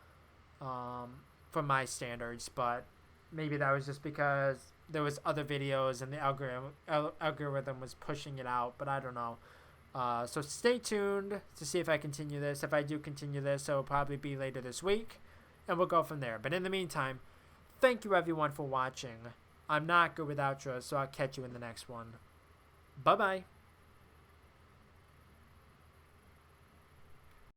from my standards, but maybe that was just because there was other videos and the algorithm was pushing it out, but I don't know. So stay tuned to see if I continue this. If I do continue this, it'll probably be later this week, and we'll go from there. But in the meantime, thank you everyone for watching. I'm not good with outros, so I'll catch you in the next one. Bye-bye.